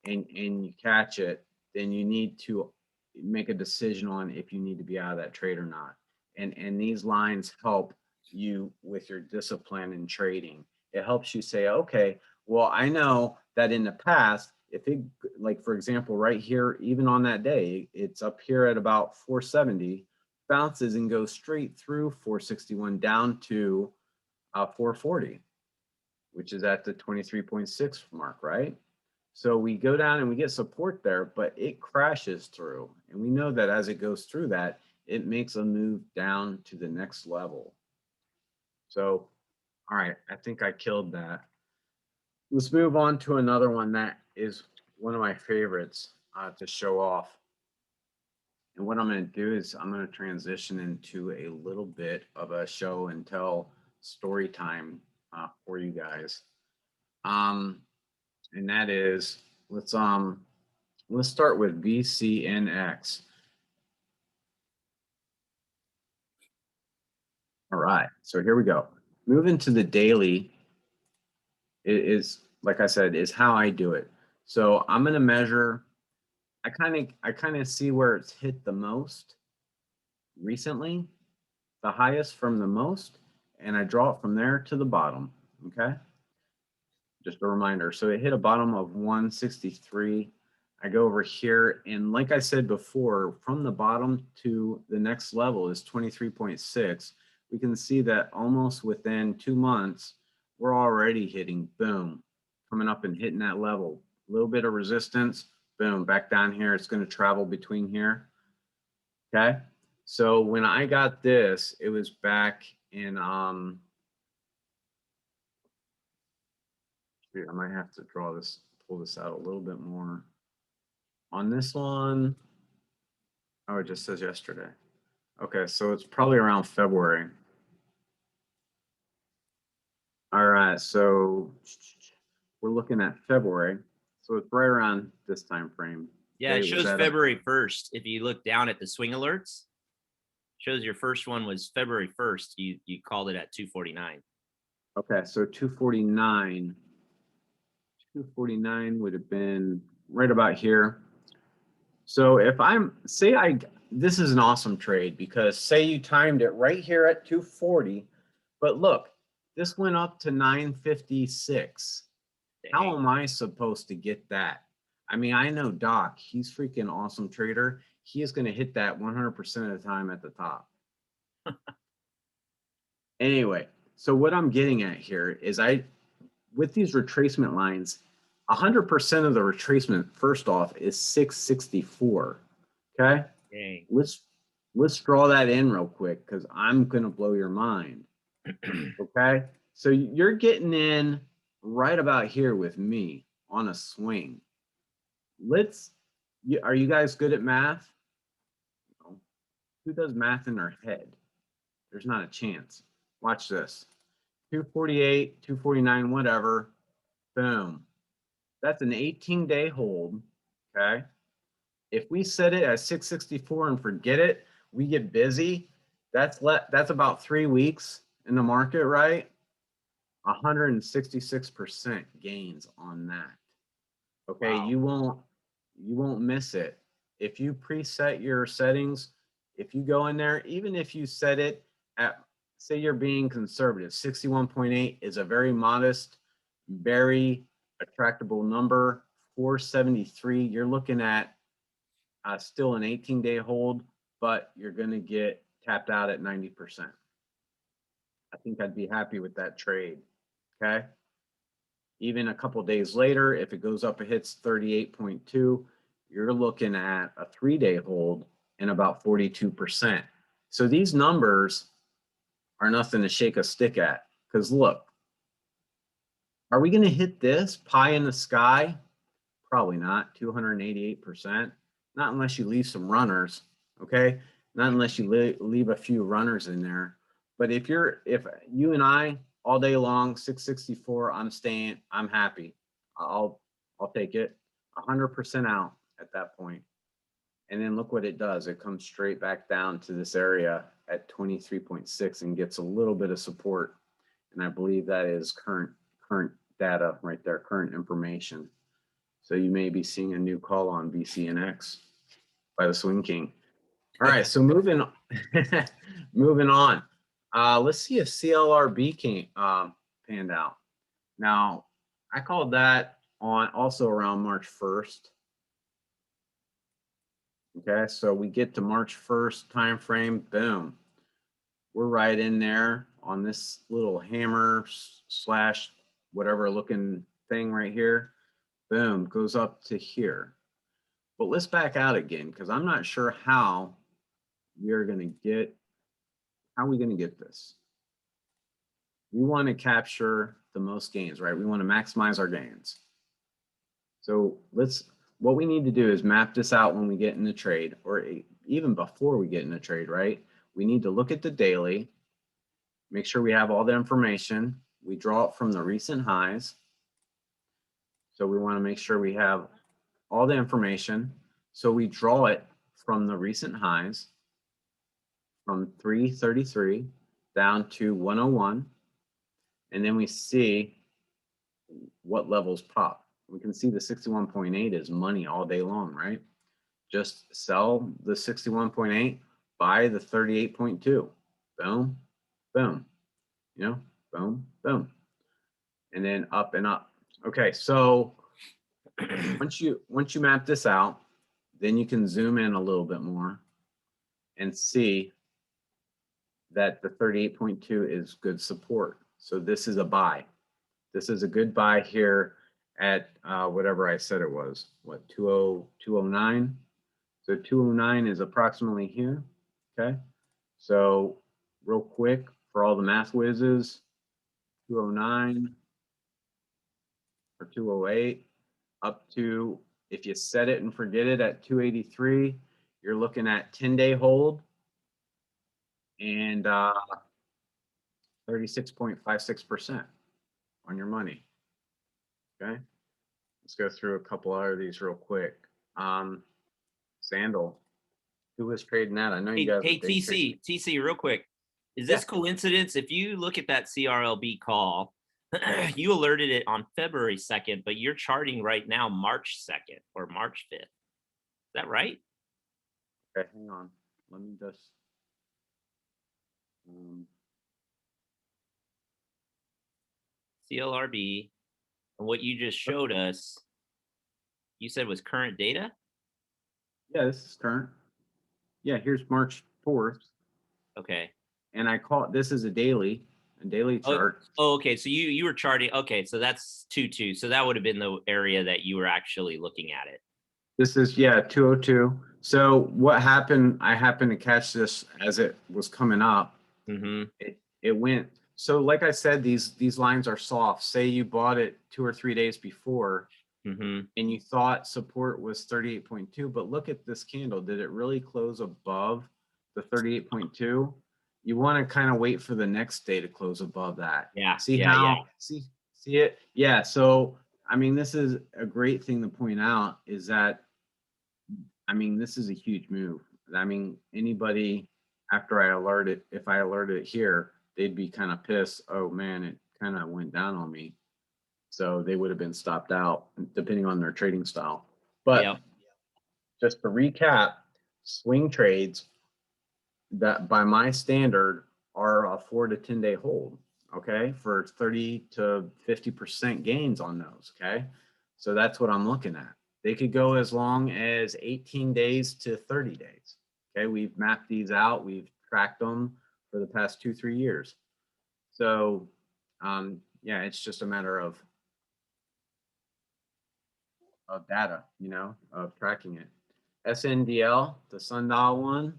and you catch it, then you need to make a decision on if you need to be out of that trade or not. And these lines help you with your discipline in trading. It helps you say, okay, well, I know that in the past, if it, like for example, right here, even on that day, it's up here at about 470, bounces and goes straight through 461 down to 440, which is at the 23.6 mark, right? So we go down and we get support there, but it crashes through. And we know that as it goes through that, it makes a move down to the next level. So, all right, I think I killed that. Let's move on to another one that is one of my favorites to show off. And what I'm going to do is I'm going to transition into a little bit of a show and tell story time for you guys. And that is, let's start with VCNX. All right, so here we go. Moving to the daily is, like I said, is how I do it. So I'm going to measure. I kind of see where it's hit the most recently, the highest from the most, and I draw it from there to the bottom. Okay. Just a reminder. So it hit a bottom of 163. I go over here, and like I said before, from the bottom to the next level is 23.6, we can see that almost within 2 months, we're already hitting, boom, coming up and hitting that level. A little bit of resistance, boom, back down here. It's going to travel between here. Okay. So when I got this, it was back in, I might have to draw this, pull this out a little bit more. On this one, oh, it just says yesterday. Okay, so it's probably around February. All right, so we're looking at February. So it's right around this time frame. Yeah, it was shows at February 1st. If you look down at the swing alerts, shows your first one was February 1st. You called it at 249. Okay, so 249. 249 would have been right about here. So if this is an awesome trade because say you timed it right here at 240, but look, this went up to 956. How Dang. am I supposed to get that? I mean, I know Doc, he's freaking awesome trader. He is going to hit that 100% of the time at the top. Anyway, so what I'm getting at here is with these retracement lines, 100% of the retracement, first off, is 664. Okay. Dang. Let's draw that in real quick because I'm gonna blow your mind. Okay. So you're getting in right about here with me on a swing. Are you guys good at math? No. Who does math in their head? There's not a chance. Watch this. 248, 249, whatever. Boom. That's an 18-day hold. Okay. If we set it at 664 and forget it, we get busy. That's about 3 weeks in the market, right? 166% gains on that. Okay, Wow. you won't miss it. If you preset your settings, if you go in there, even if you set it at, say you're being conservative, 61.8 is a very modest, very attractable number. 473, you're looking at still an 18-day hold, but you're going to get tapped out at 90%. I think I'd be happy with that trade. Okay. Even a couple days later, if it goes up, it hits 38.2, you're looking at a 3-day hold and about 42%. So these numbers are nothing to shake a stick at. Because look, are we going to hit this pie in the sky? Probably not. 288%. Not unless you leave some runners. Okay. Not unless you leave a few runners in there. But if you and I all day long, 664, I'm happy. I'll take it 100% out at that point. And then look what it does. It comes straight back down to this area at 23.6 and gets a little bit of support. And I believe that is current data right there, current information. So you may be seeing a new call on VCNX by the Swing King. All right, so moving on. Let's see if CLRB panned out. Now, I called that on also around March 1st. Okay, so we get to March 1st time frame, boom. We're right in there on this little hammer slash whatever looking thing right here. Boom, goes up to here. But let's back out again because I'm not sure how we're going to get, how are we going to get this? We want to capture the most gains, right? We want to maximize our gains. So what we need to do is map this out when we get in the trade, or even before we get in the trade, right? We need to look at the daily, make sure we have all the information. We draw it from the recent highs. So we want to make sure we have all the information. So we draw it from the recent highs from 333 down to 101. And then we see what levels pop. We can see the 61.8 is money all day long, right? Just sell the 61.8, buy the 38.2. Boom, boom, boom, boom. And then up and up. Okay, so once you map this out, then you can zoom in a little bit more and see that the 38.2 is good support. So this is a buy. This is a good buy here at whatever I said it was, what, 209? So 209 is approximately here, okay? So real quick, for all the math whizzes, 209 or 208 up to, if you set it and forget it at 283, you're looking at 10-day hold and 36.56% on your money. Okay, let's go through a couple other of these real quick. Sandal, who was trading that? I know you guys. Hey, TC, real quick. Is this coincidence? If you look at that CRLB call, you alerted it on February 2nd, but you're charting right now March 2nd or March 5th. Is that right? Okay, hang on. Let me just. CLRB, and what you just showed us, you said was current data? Yeah, this is current. Yeah, here's March 4th. Okay. And I call it, this is a daily chart. Oh, okay. So you were charting. Okay, so that's 2.2. So that would have been the area that you were actually looking at it. This is, yeah, 202. So what happened, I happened to catch this as it was coming up. It went, so like I said, these lines are soft. Say you bought it 2 or 3 days before and you thought support was 38.2, but look at this candle. Did it really close above the 38.2? You want to kind of wait for the next day to close above that. Yeah. See it? Yeah. So, I mean, this is a great thing to point out is that, I mean, this is a huge move. I mean, anybody after I alert it, if I alerted it here, they'd be kind of pissed. Oh man, it kind of went down on me. So they would have been stopped out depending on their trading style. But just to recap, swing trades that by my standard are a 4 to 10 day hold, okay, for 30 to 50% gains on those, okay? So that's what I'm looking at. They could go as long as 18 days to 30 days, okay? We've mapped these out. We've tracked them for the past 2-3 years. So, yeah, it's just a matter of data, you know, of tracking it. SNDL, the sundial one.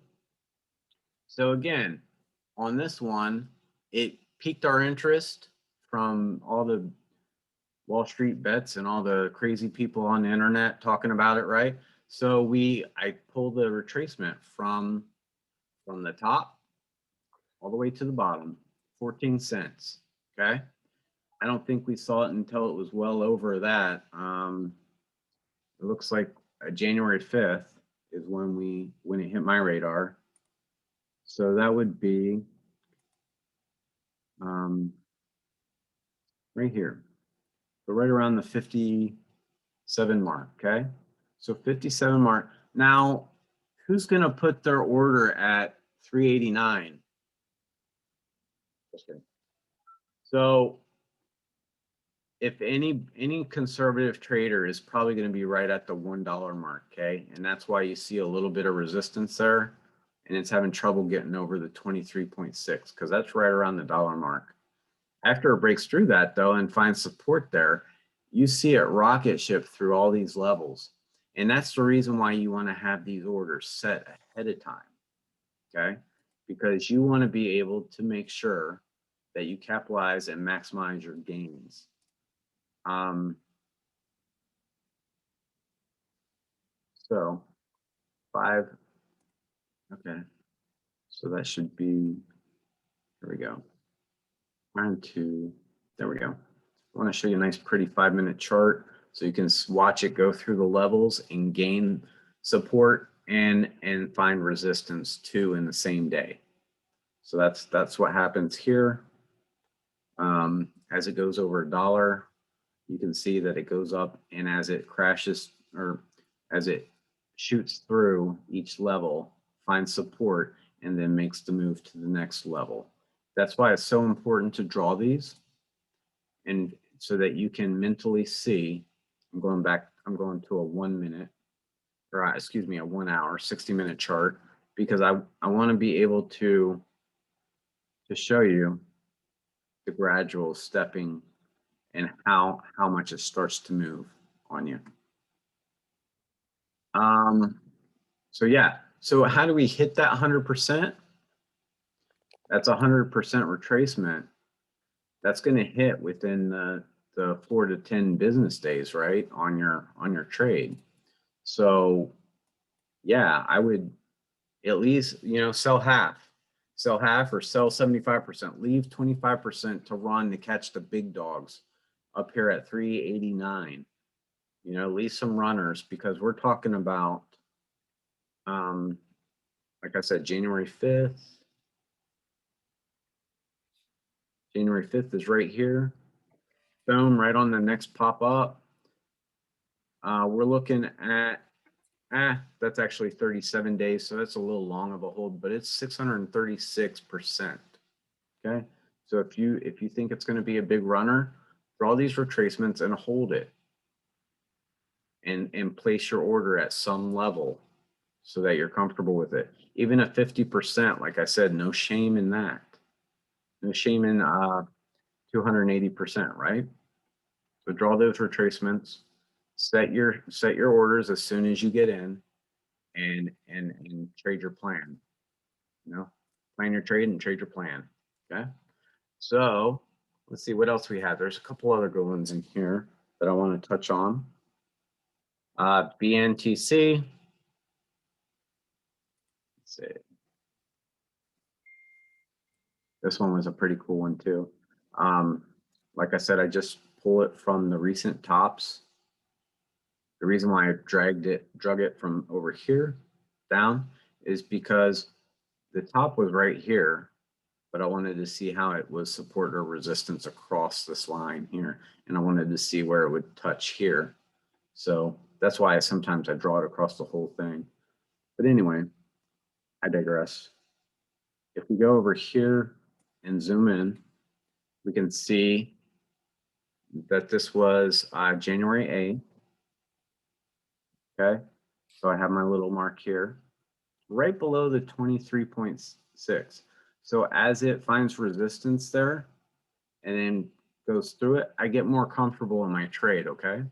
So again, on this one, it piqued our interest from all the Wall Street bets and all the crazy people on the internet talking about it, right? So I pulled the retracement from the top all the way to the bottom, 14 cents, okay? I don't think we saw it until it was well over that. It looks like January 5th is when it hit my radar. So that would be right here. So right around the 57 mark, okay? So 57 mark. Now, who's going to put their order at 389? Okay. So if any conservative trader is probably going to be right at the $1 mark, okay? And that's why you see a little bit of resistance there, and it's having trouble getting over the 23.6 because that's right around the dollar mark. After it breaks through that though and finds support there, you see it rocket ship through all these levels. And that's the reason why you want to have these orders set ahead of time, okay? Because you want to be able to make sure that you capitalize and maximize your gains. So 5, okay. So that should be, there we go. Round 2, there we go. I want to show you a nice pretty 5-minute chart so you can watch it go through the levels and gain support and find resistance too in the same day. So that's what happens here. As it goes over $1, you can see that it goes up, and as it crashes or as it shoots through each level, finds support, and then makes the move to the next level. That's why it's so important to draw these, and so that you can mentally see. I'm going to a 1 minute, or excuse me, a 1 hour, 60-minute chart, because I want to be able to to show you the gradual stepping and how much it starts to move on you. So yeah, so how do we hit that 100%? That's 100% retracement. That's going to hit within the 4 to 10 business days, right, on your trade. So yeah, I would at least, you know, sell half or sell 75%, leave 25% to run to catch the big dogs up here at 389. You know, leave some runners, because we're talking about, like I said, January 5th. January 5th is right here. Boom, right on the next pop up. We're looking at, that's actually 37 days, so that's a little long of a hold, but it's 636%. Okay, so if you think it's going to be a big runner, draw these retracements and hold it, and place your order at some level so that you're comfortable with it. Even a 50%, like I said, no shame in that. No shame in 280%, right? So draw those retracements, set your orders as soon as you get in, and trade your plan. You know, plan your trade and trade your plan. Okay. So let's see what else we have. There's a couple other good ones in here that I want to touch on. BNTC. Let's see. This one was a pretty cool one too. Like I said, I just pull it from the recent tops. The reason why I drug it from over here down is because the top was right here, but I wanted to see how it was support or resistance across this line here. And I wanted to see where it would touch here. So that's why sometimes I draw it across the whole thing. But anyway, I digress. If we go over here and zoom in, we can see that this was January 8th. Okay, so I have my little mark here, right below the 23.6. So as it finds resistance there and then goes through it, I get more comfortable in my trade, okay?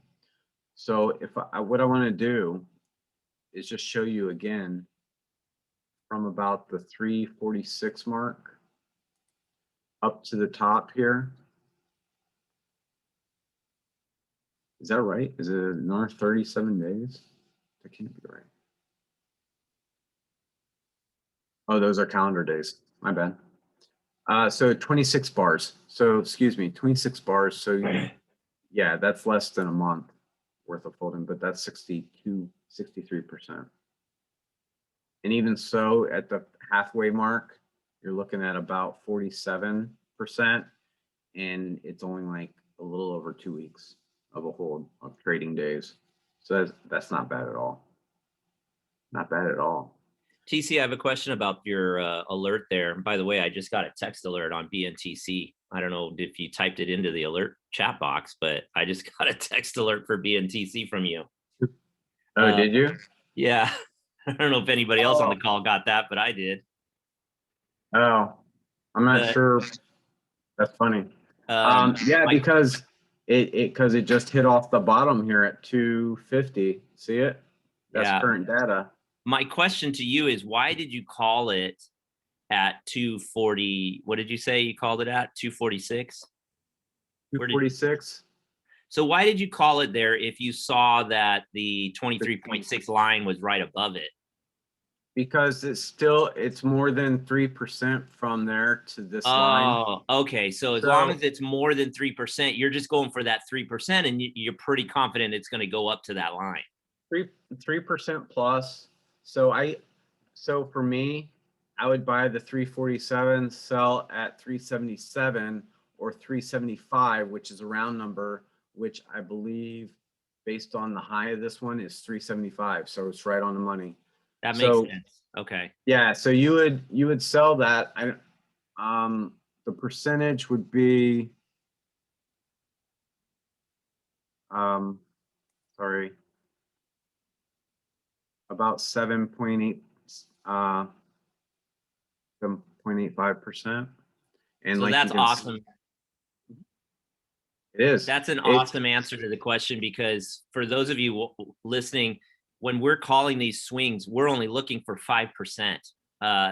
So if what I want to do is just show you again from about the 346 mark up to the top here. Is that right? Is it another 37 days? That can't be right. Oh, those are calendar days. My bad. So 26 bars. So excuse me, 26 bars. So yeah, that's less than a month worth of holding, but that's 63%. And even so, at the halfway mark, you're looking at about 47%, and it's only like a little over 2 weeks of a hold of trading days. So that's not bad at all. Not bad at all. TC, I have a question about your alert there. By the way, I just got a text alert on BNTC. I don't know if you typed it into the alert chat box, but I just got a text alert for BNTC from you. Oh, did you? Yeah. I don't know if anybody else on the call got that, but I did. Oh, I'm not sure. That's funny. Yeah, because it just hit off the bottom here at 250. See it? That's current data. My question to you is, why did you call it at 240? What did you say you called it at? 246? 246. So why did you call it there if you saw that the 23.6 line was right above it? Because it's more than 3% from there to this line. Oh, okay. So as long as it's more than 3%, you're just going for that 3%, and you're pretty confident it's going to go up to that line. 3% plus. So for me, I would buy the 347, sell at 377 or 375, which is a round number, which I believe based on the high of this one is 375. So it's right on the money. That makes sense. Okay. Yeah, so you would sell that. The percentage would be sorry, about 7.85%. And So like that's you can see, awesome. it is. That's an It's- awesome answer to the question, because for those of you listening, when we're calling these swings, we're only looking for 5%.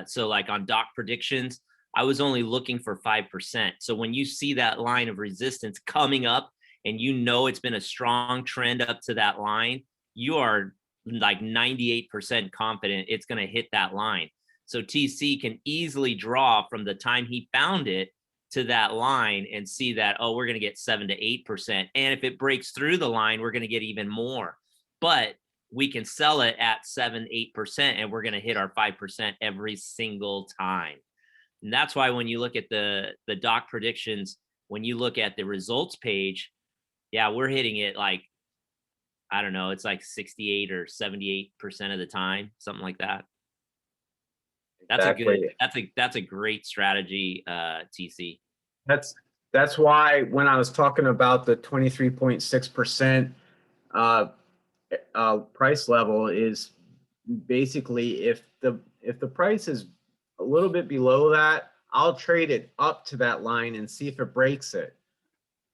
So like on Doc predictions, I was only looking for 5%. So when you see that line of resistance coming up and you know it's been a strong trend up to that line, you are like 98% confident it's going to hit that line. So TC can easily draw from the time he found it to that line and see that, oh, we're going to get 7 to 8%. And if it breaks through the line, we're going to get even more. But we can sell it at 7, 8%, and we're going to hit our 5% every single time. And that's why when you look at the Doc predictions, when you look at the results page, yeah, we're hitting it like, I don't know, it's like 68 or 78% of the time, something like that. That's Exactly. that's a great strategy, TC. That's why when I was talking about the 23.6% price level is basically if the price is a little bit below that, I'll trade it up to that line and see if it breaks it.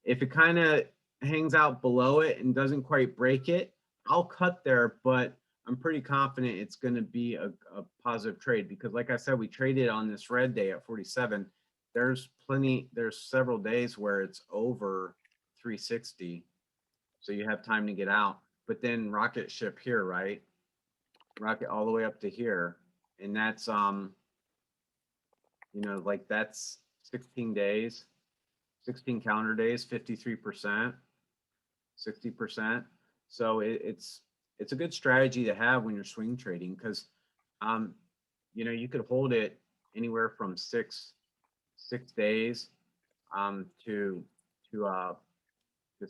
If it kind of hangs out below it and doesn't quite break it, I'll cut there, but I'm pretty confident it's going to be a positive trade because like I said, we traded on this red day at 47. There's several days where it's over 360. So you have time to get out, but then rocket ship here, right? Rocket all the way up to here. And that's, like that's 16 days, 16 calendar days, 53%, 60%. So it's a good strategy to have when you're swing trading because, you could hold it anywhere from six days to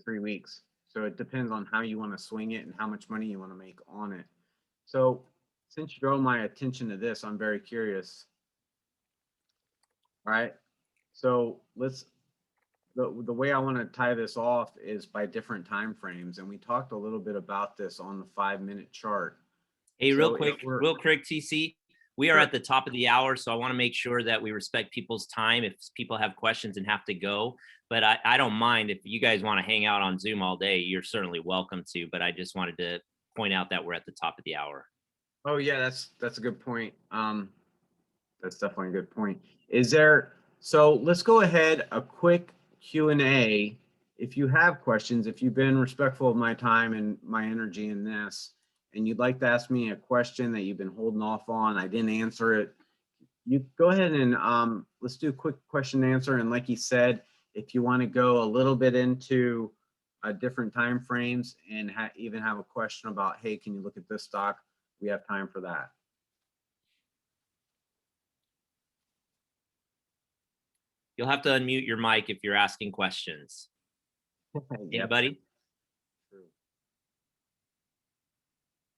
3 weeks. So it depends on how you want to swing it and how much money you want to make on it. So since you drew my attention to this, I'm very curious. All right. So the way I want to tie this off is by different time frames. And we talked a little bit about this on the 5-minute chart. Hey, real So quick, TC. We are at the top of the hour, so I want to make sure that we respect people's time. If people have questions and have to go, but I don't mind if you guys want to hang out on Zoom all day. You're certainly welcome to. But I just wanted to point out that we're at the top of the hour. Oh yeah, that's a good point. That's definitely a good point. So let's go ahead, a quick Q&A. If you have questions, if you've been respectful of my time and my energy in this, and you'd like to ask me a question that you've been holding off on, I didn't answer it, you go ahead and let's do a quick question and answer. And like you said, if you want to go a little bit into different time frames and even have a question about, hey, can you look at this stock? We have time for that. You'll have to unmute your mic if you're asking questions. Anybody?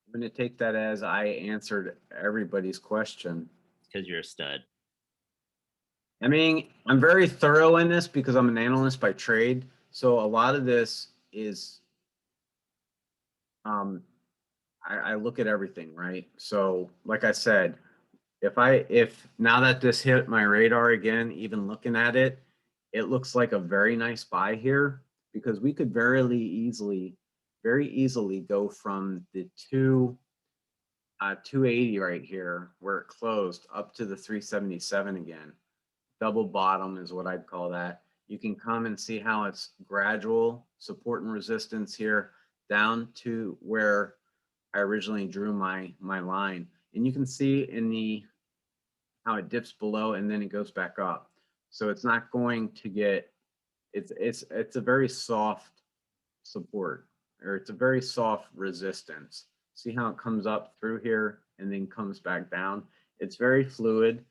I'm going to take that as I answered everybody's question. Because you're a stud. I mean, I'm very thorough in this because I'm an analyst by trade. So a lot of this is, I look at everything, right? So like I said, if now that this hit my radar again, even looking at it, it looks like a very nice buy here because we could very easily go from the 280 right here where it closed up to the 377 again. Double bottom is what I'd call that. You can come and see how it's gradual support and resistance here down to where I originally drew my line. And you can see in how it dips below and then it goes back up. So it's not going to get, it's a very soft support, or it's a very soft resistance. See how it comes up through here and then comes back down. It's very fluid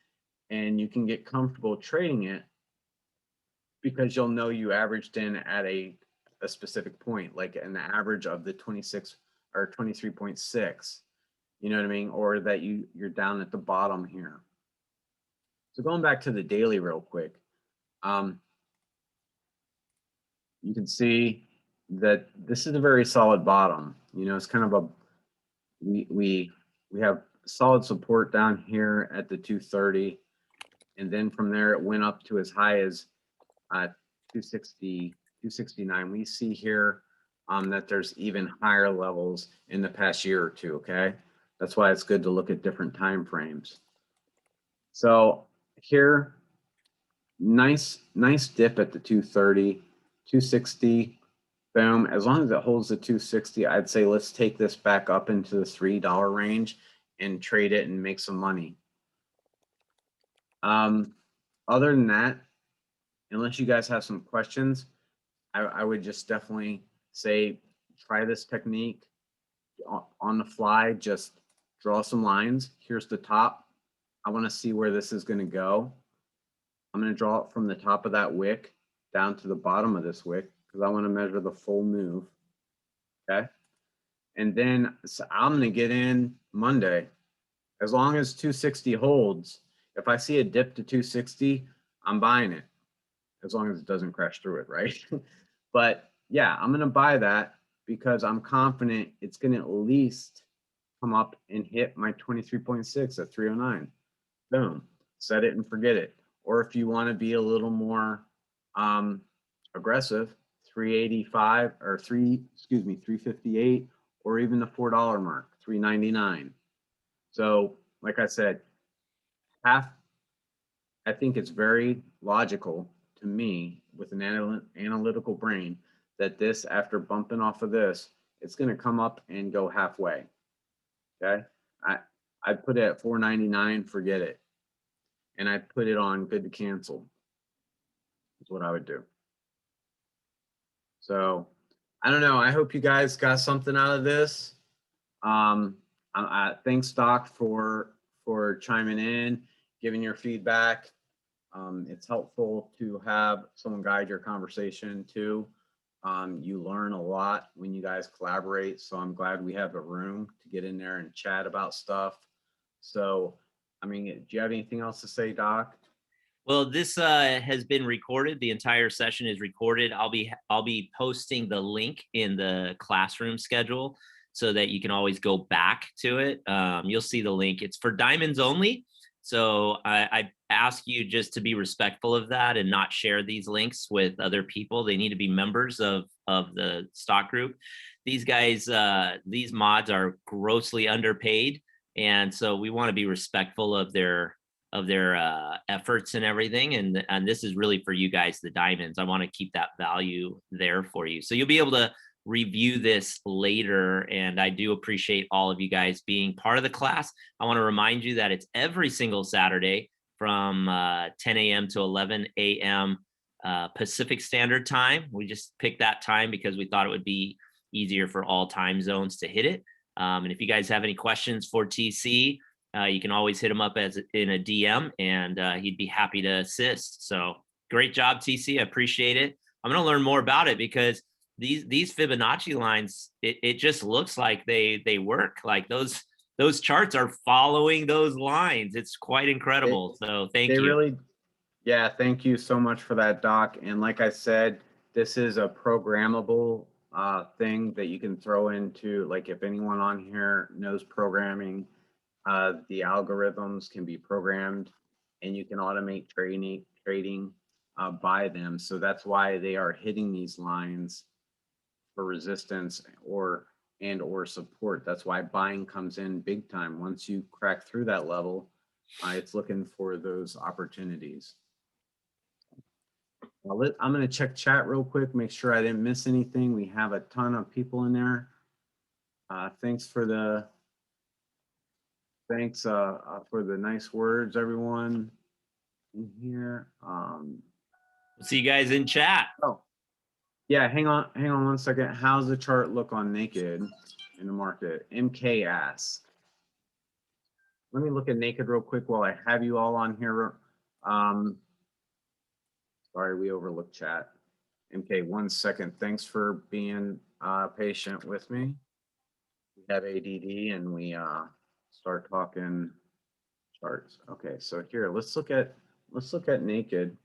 and you can get comfortable trading it because you'll know you averaged in at a specific point, like an average of the 26 or 23.6, you know what I mean? Or that you're down at the bottom here. So going back to the daily real quick, you can see that this is a very solid bottom. You know, it's kind of we have solid support down here at the 230. And then from there, it went up to as high as 260, 269. We see here that there's even higher levels in the past year or two, okay? That's why it's good to look at different time frames. So here, nice dip at the 230, 260, boom. As long as it holds the 260, I'd say let's take this back up into the $3 range and trade it and make some money. Other than that, unless you guys have some questions, I would just definitely say try this technique on the fly. Just draw some lines. Here's the top. I want to see where this is going to go. I'm going to draw it from the top of that wick down to the bottom of this wick because I want to measure the full move. Okay. And then so I'm going to get in Monday. As long as 260 holds, if I see a dip to 260, I'm buying it. As long as it doesn't crash through it, right? But yeah, I'm going to buy that because I'm confident it's going to at least come up and hit my 23.6 at 309. Boom, set it and forget it. Or if you want to be a little more aggressive, 385 or 358, or even the $4 mark, 399. So like I said, I think it's very logical to me with an analytical brain that this, after bumping off of this, it's going to come up and go halfway. Okay. I'd put it at 499, forget it. And I'd put it on good to cancel. Is what I would do. So I don't know. I hope you guys got something out of this. Thanks, Doc, for chiming in, giving your feedback. It's helpful to have someone guide your conversation too. You learn a lot when you guys collaborate. So I'm glad we have a room to get in there and chat about stuff. So, I mean, do you have anything else to say, Doc? Well, this has been recorded. The entire session is recorded. I'll be posting the link in the classroom schedule so that you can always go back to it. You'll see the link. It's for diamonds only. So I ask you just to be respectful of that and not share these links with other people. They need to be members of the stock group. These guys, these mods are grossly underpaid. And so we want to be respectful of their efforts and everything. And this is really for you guys, the diamonds. I want to keep that value there for you. So you'll be able to review this later. And I do appreciate all of you guys being part of the class. I want to remind you that it's every single Saturday from 10 a.m. to 11 a.m. Pacific Standard Time. We just picked that time because we thought it would be easier for all time zones to hit it. And if you guys have any questions for TC, you can always hit him up in a DM, and he'd be happy to assist. So great job, TC. I appreciate it. I'm going to learn more about it because these Fibonacci lines, it just looks like they work. Like those charts are following those lines. It's quite incredible. So thank you. Yeah, thank you so much for that, Doc. And like I said, this is a programmable thing that you can throw into, like, if anyone on here knows programming, the algorithms can be programmed and you can automate trading by them. So that's why they are hitting these lines for resistance or support. That's why buying comes in big time. Once you crack through that level, it's looking for those opportunities. I'm going to check chat real quick, make sure I didn't miss anything. We have a ton of people in there. Thanks for the nice words, everyone in here. We'll see you guys in chat. Oh, yeah. Hang on 1 second. How's the chart look on naked in the market? MK asks. Let me look at naked real quick while I have you all on here. Sorry, we overlooked chat. MK, 1 second. Thanks for being patient with me. We have ADD and we start talking charts. Okay, so here, let's look at naked.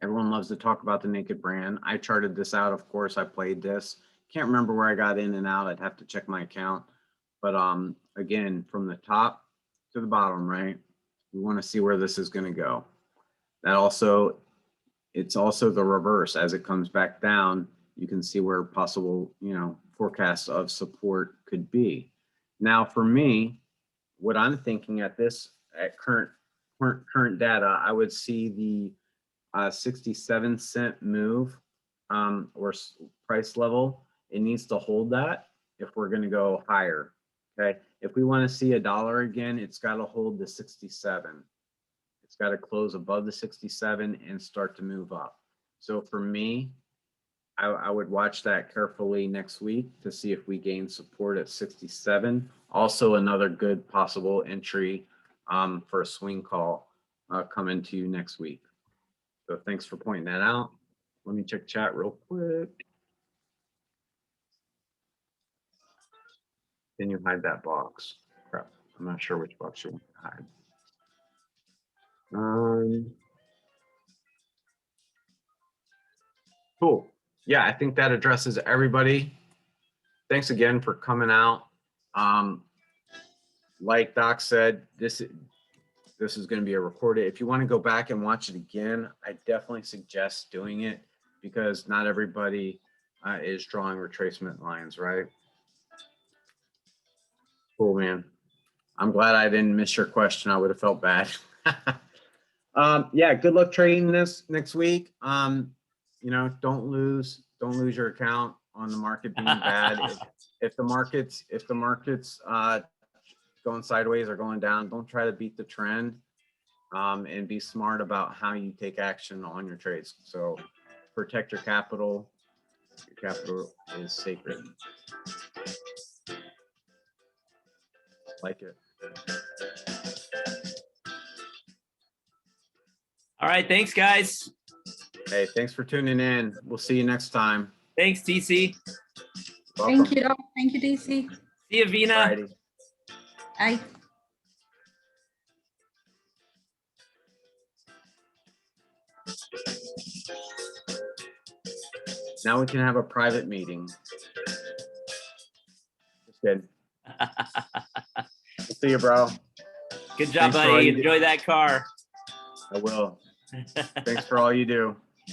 Everyone loves to talk about the naked brand. I charted this out, of course. I played this. Can't remember where I got in and out. I'd have to check my account. But again, from the top to the bottom, right? We want to see where this is going to go. That also, it's also the reverse. As it comes back down, you can see where possible, forecasts of support could be. Now, for me, what I'm thinking at current data, I would see the 67-cent move or price level. It needs to hold that if we're going to go higher. Okay, if we want to see $1 again, it's got to hold the 67. It's got to close above the 67 and start to move up. So for me, I would watch that carefully next week to see if we gain support at 67. Also, another good possible entry for a swing call coming to you next week. So thanks for pointing that out. Let me check chat real quick. Can you hide that box? Crap, I'm not sure which box you want to hide. Cool. Yeah, I think that addresses everybody. Thanks again for coming out. Like Doc said, this is going to be a recorded. If you want to go back and watch it again, I definitely suggest doing it because not everybody is drawing retracement lines, right? Cool, man. I'm glad I didn't miss your question. I would have felt bad. Yeah, good luck trading this next week. Don't lose your account on the market being bad. If the market's going sideways or going down, don't try to beat the trend, and be smart about how you take action on your trades. So protect your capital. Your capital is sacred. Like it. All right, thanks, guys. Hey, thanks for tuning in. We'll see you next time. Thanks, TC. Welcome. Thank you, Doc. Thank you, DC. See you, Vina. Alrighty. Bye. Now we can have a private meeting. Just kidding. We'll see you, bro. Good job, Thanks for all buddy. you do. Enjoy that car. I will. Thanks for all you do.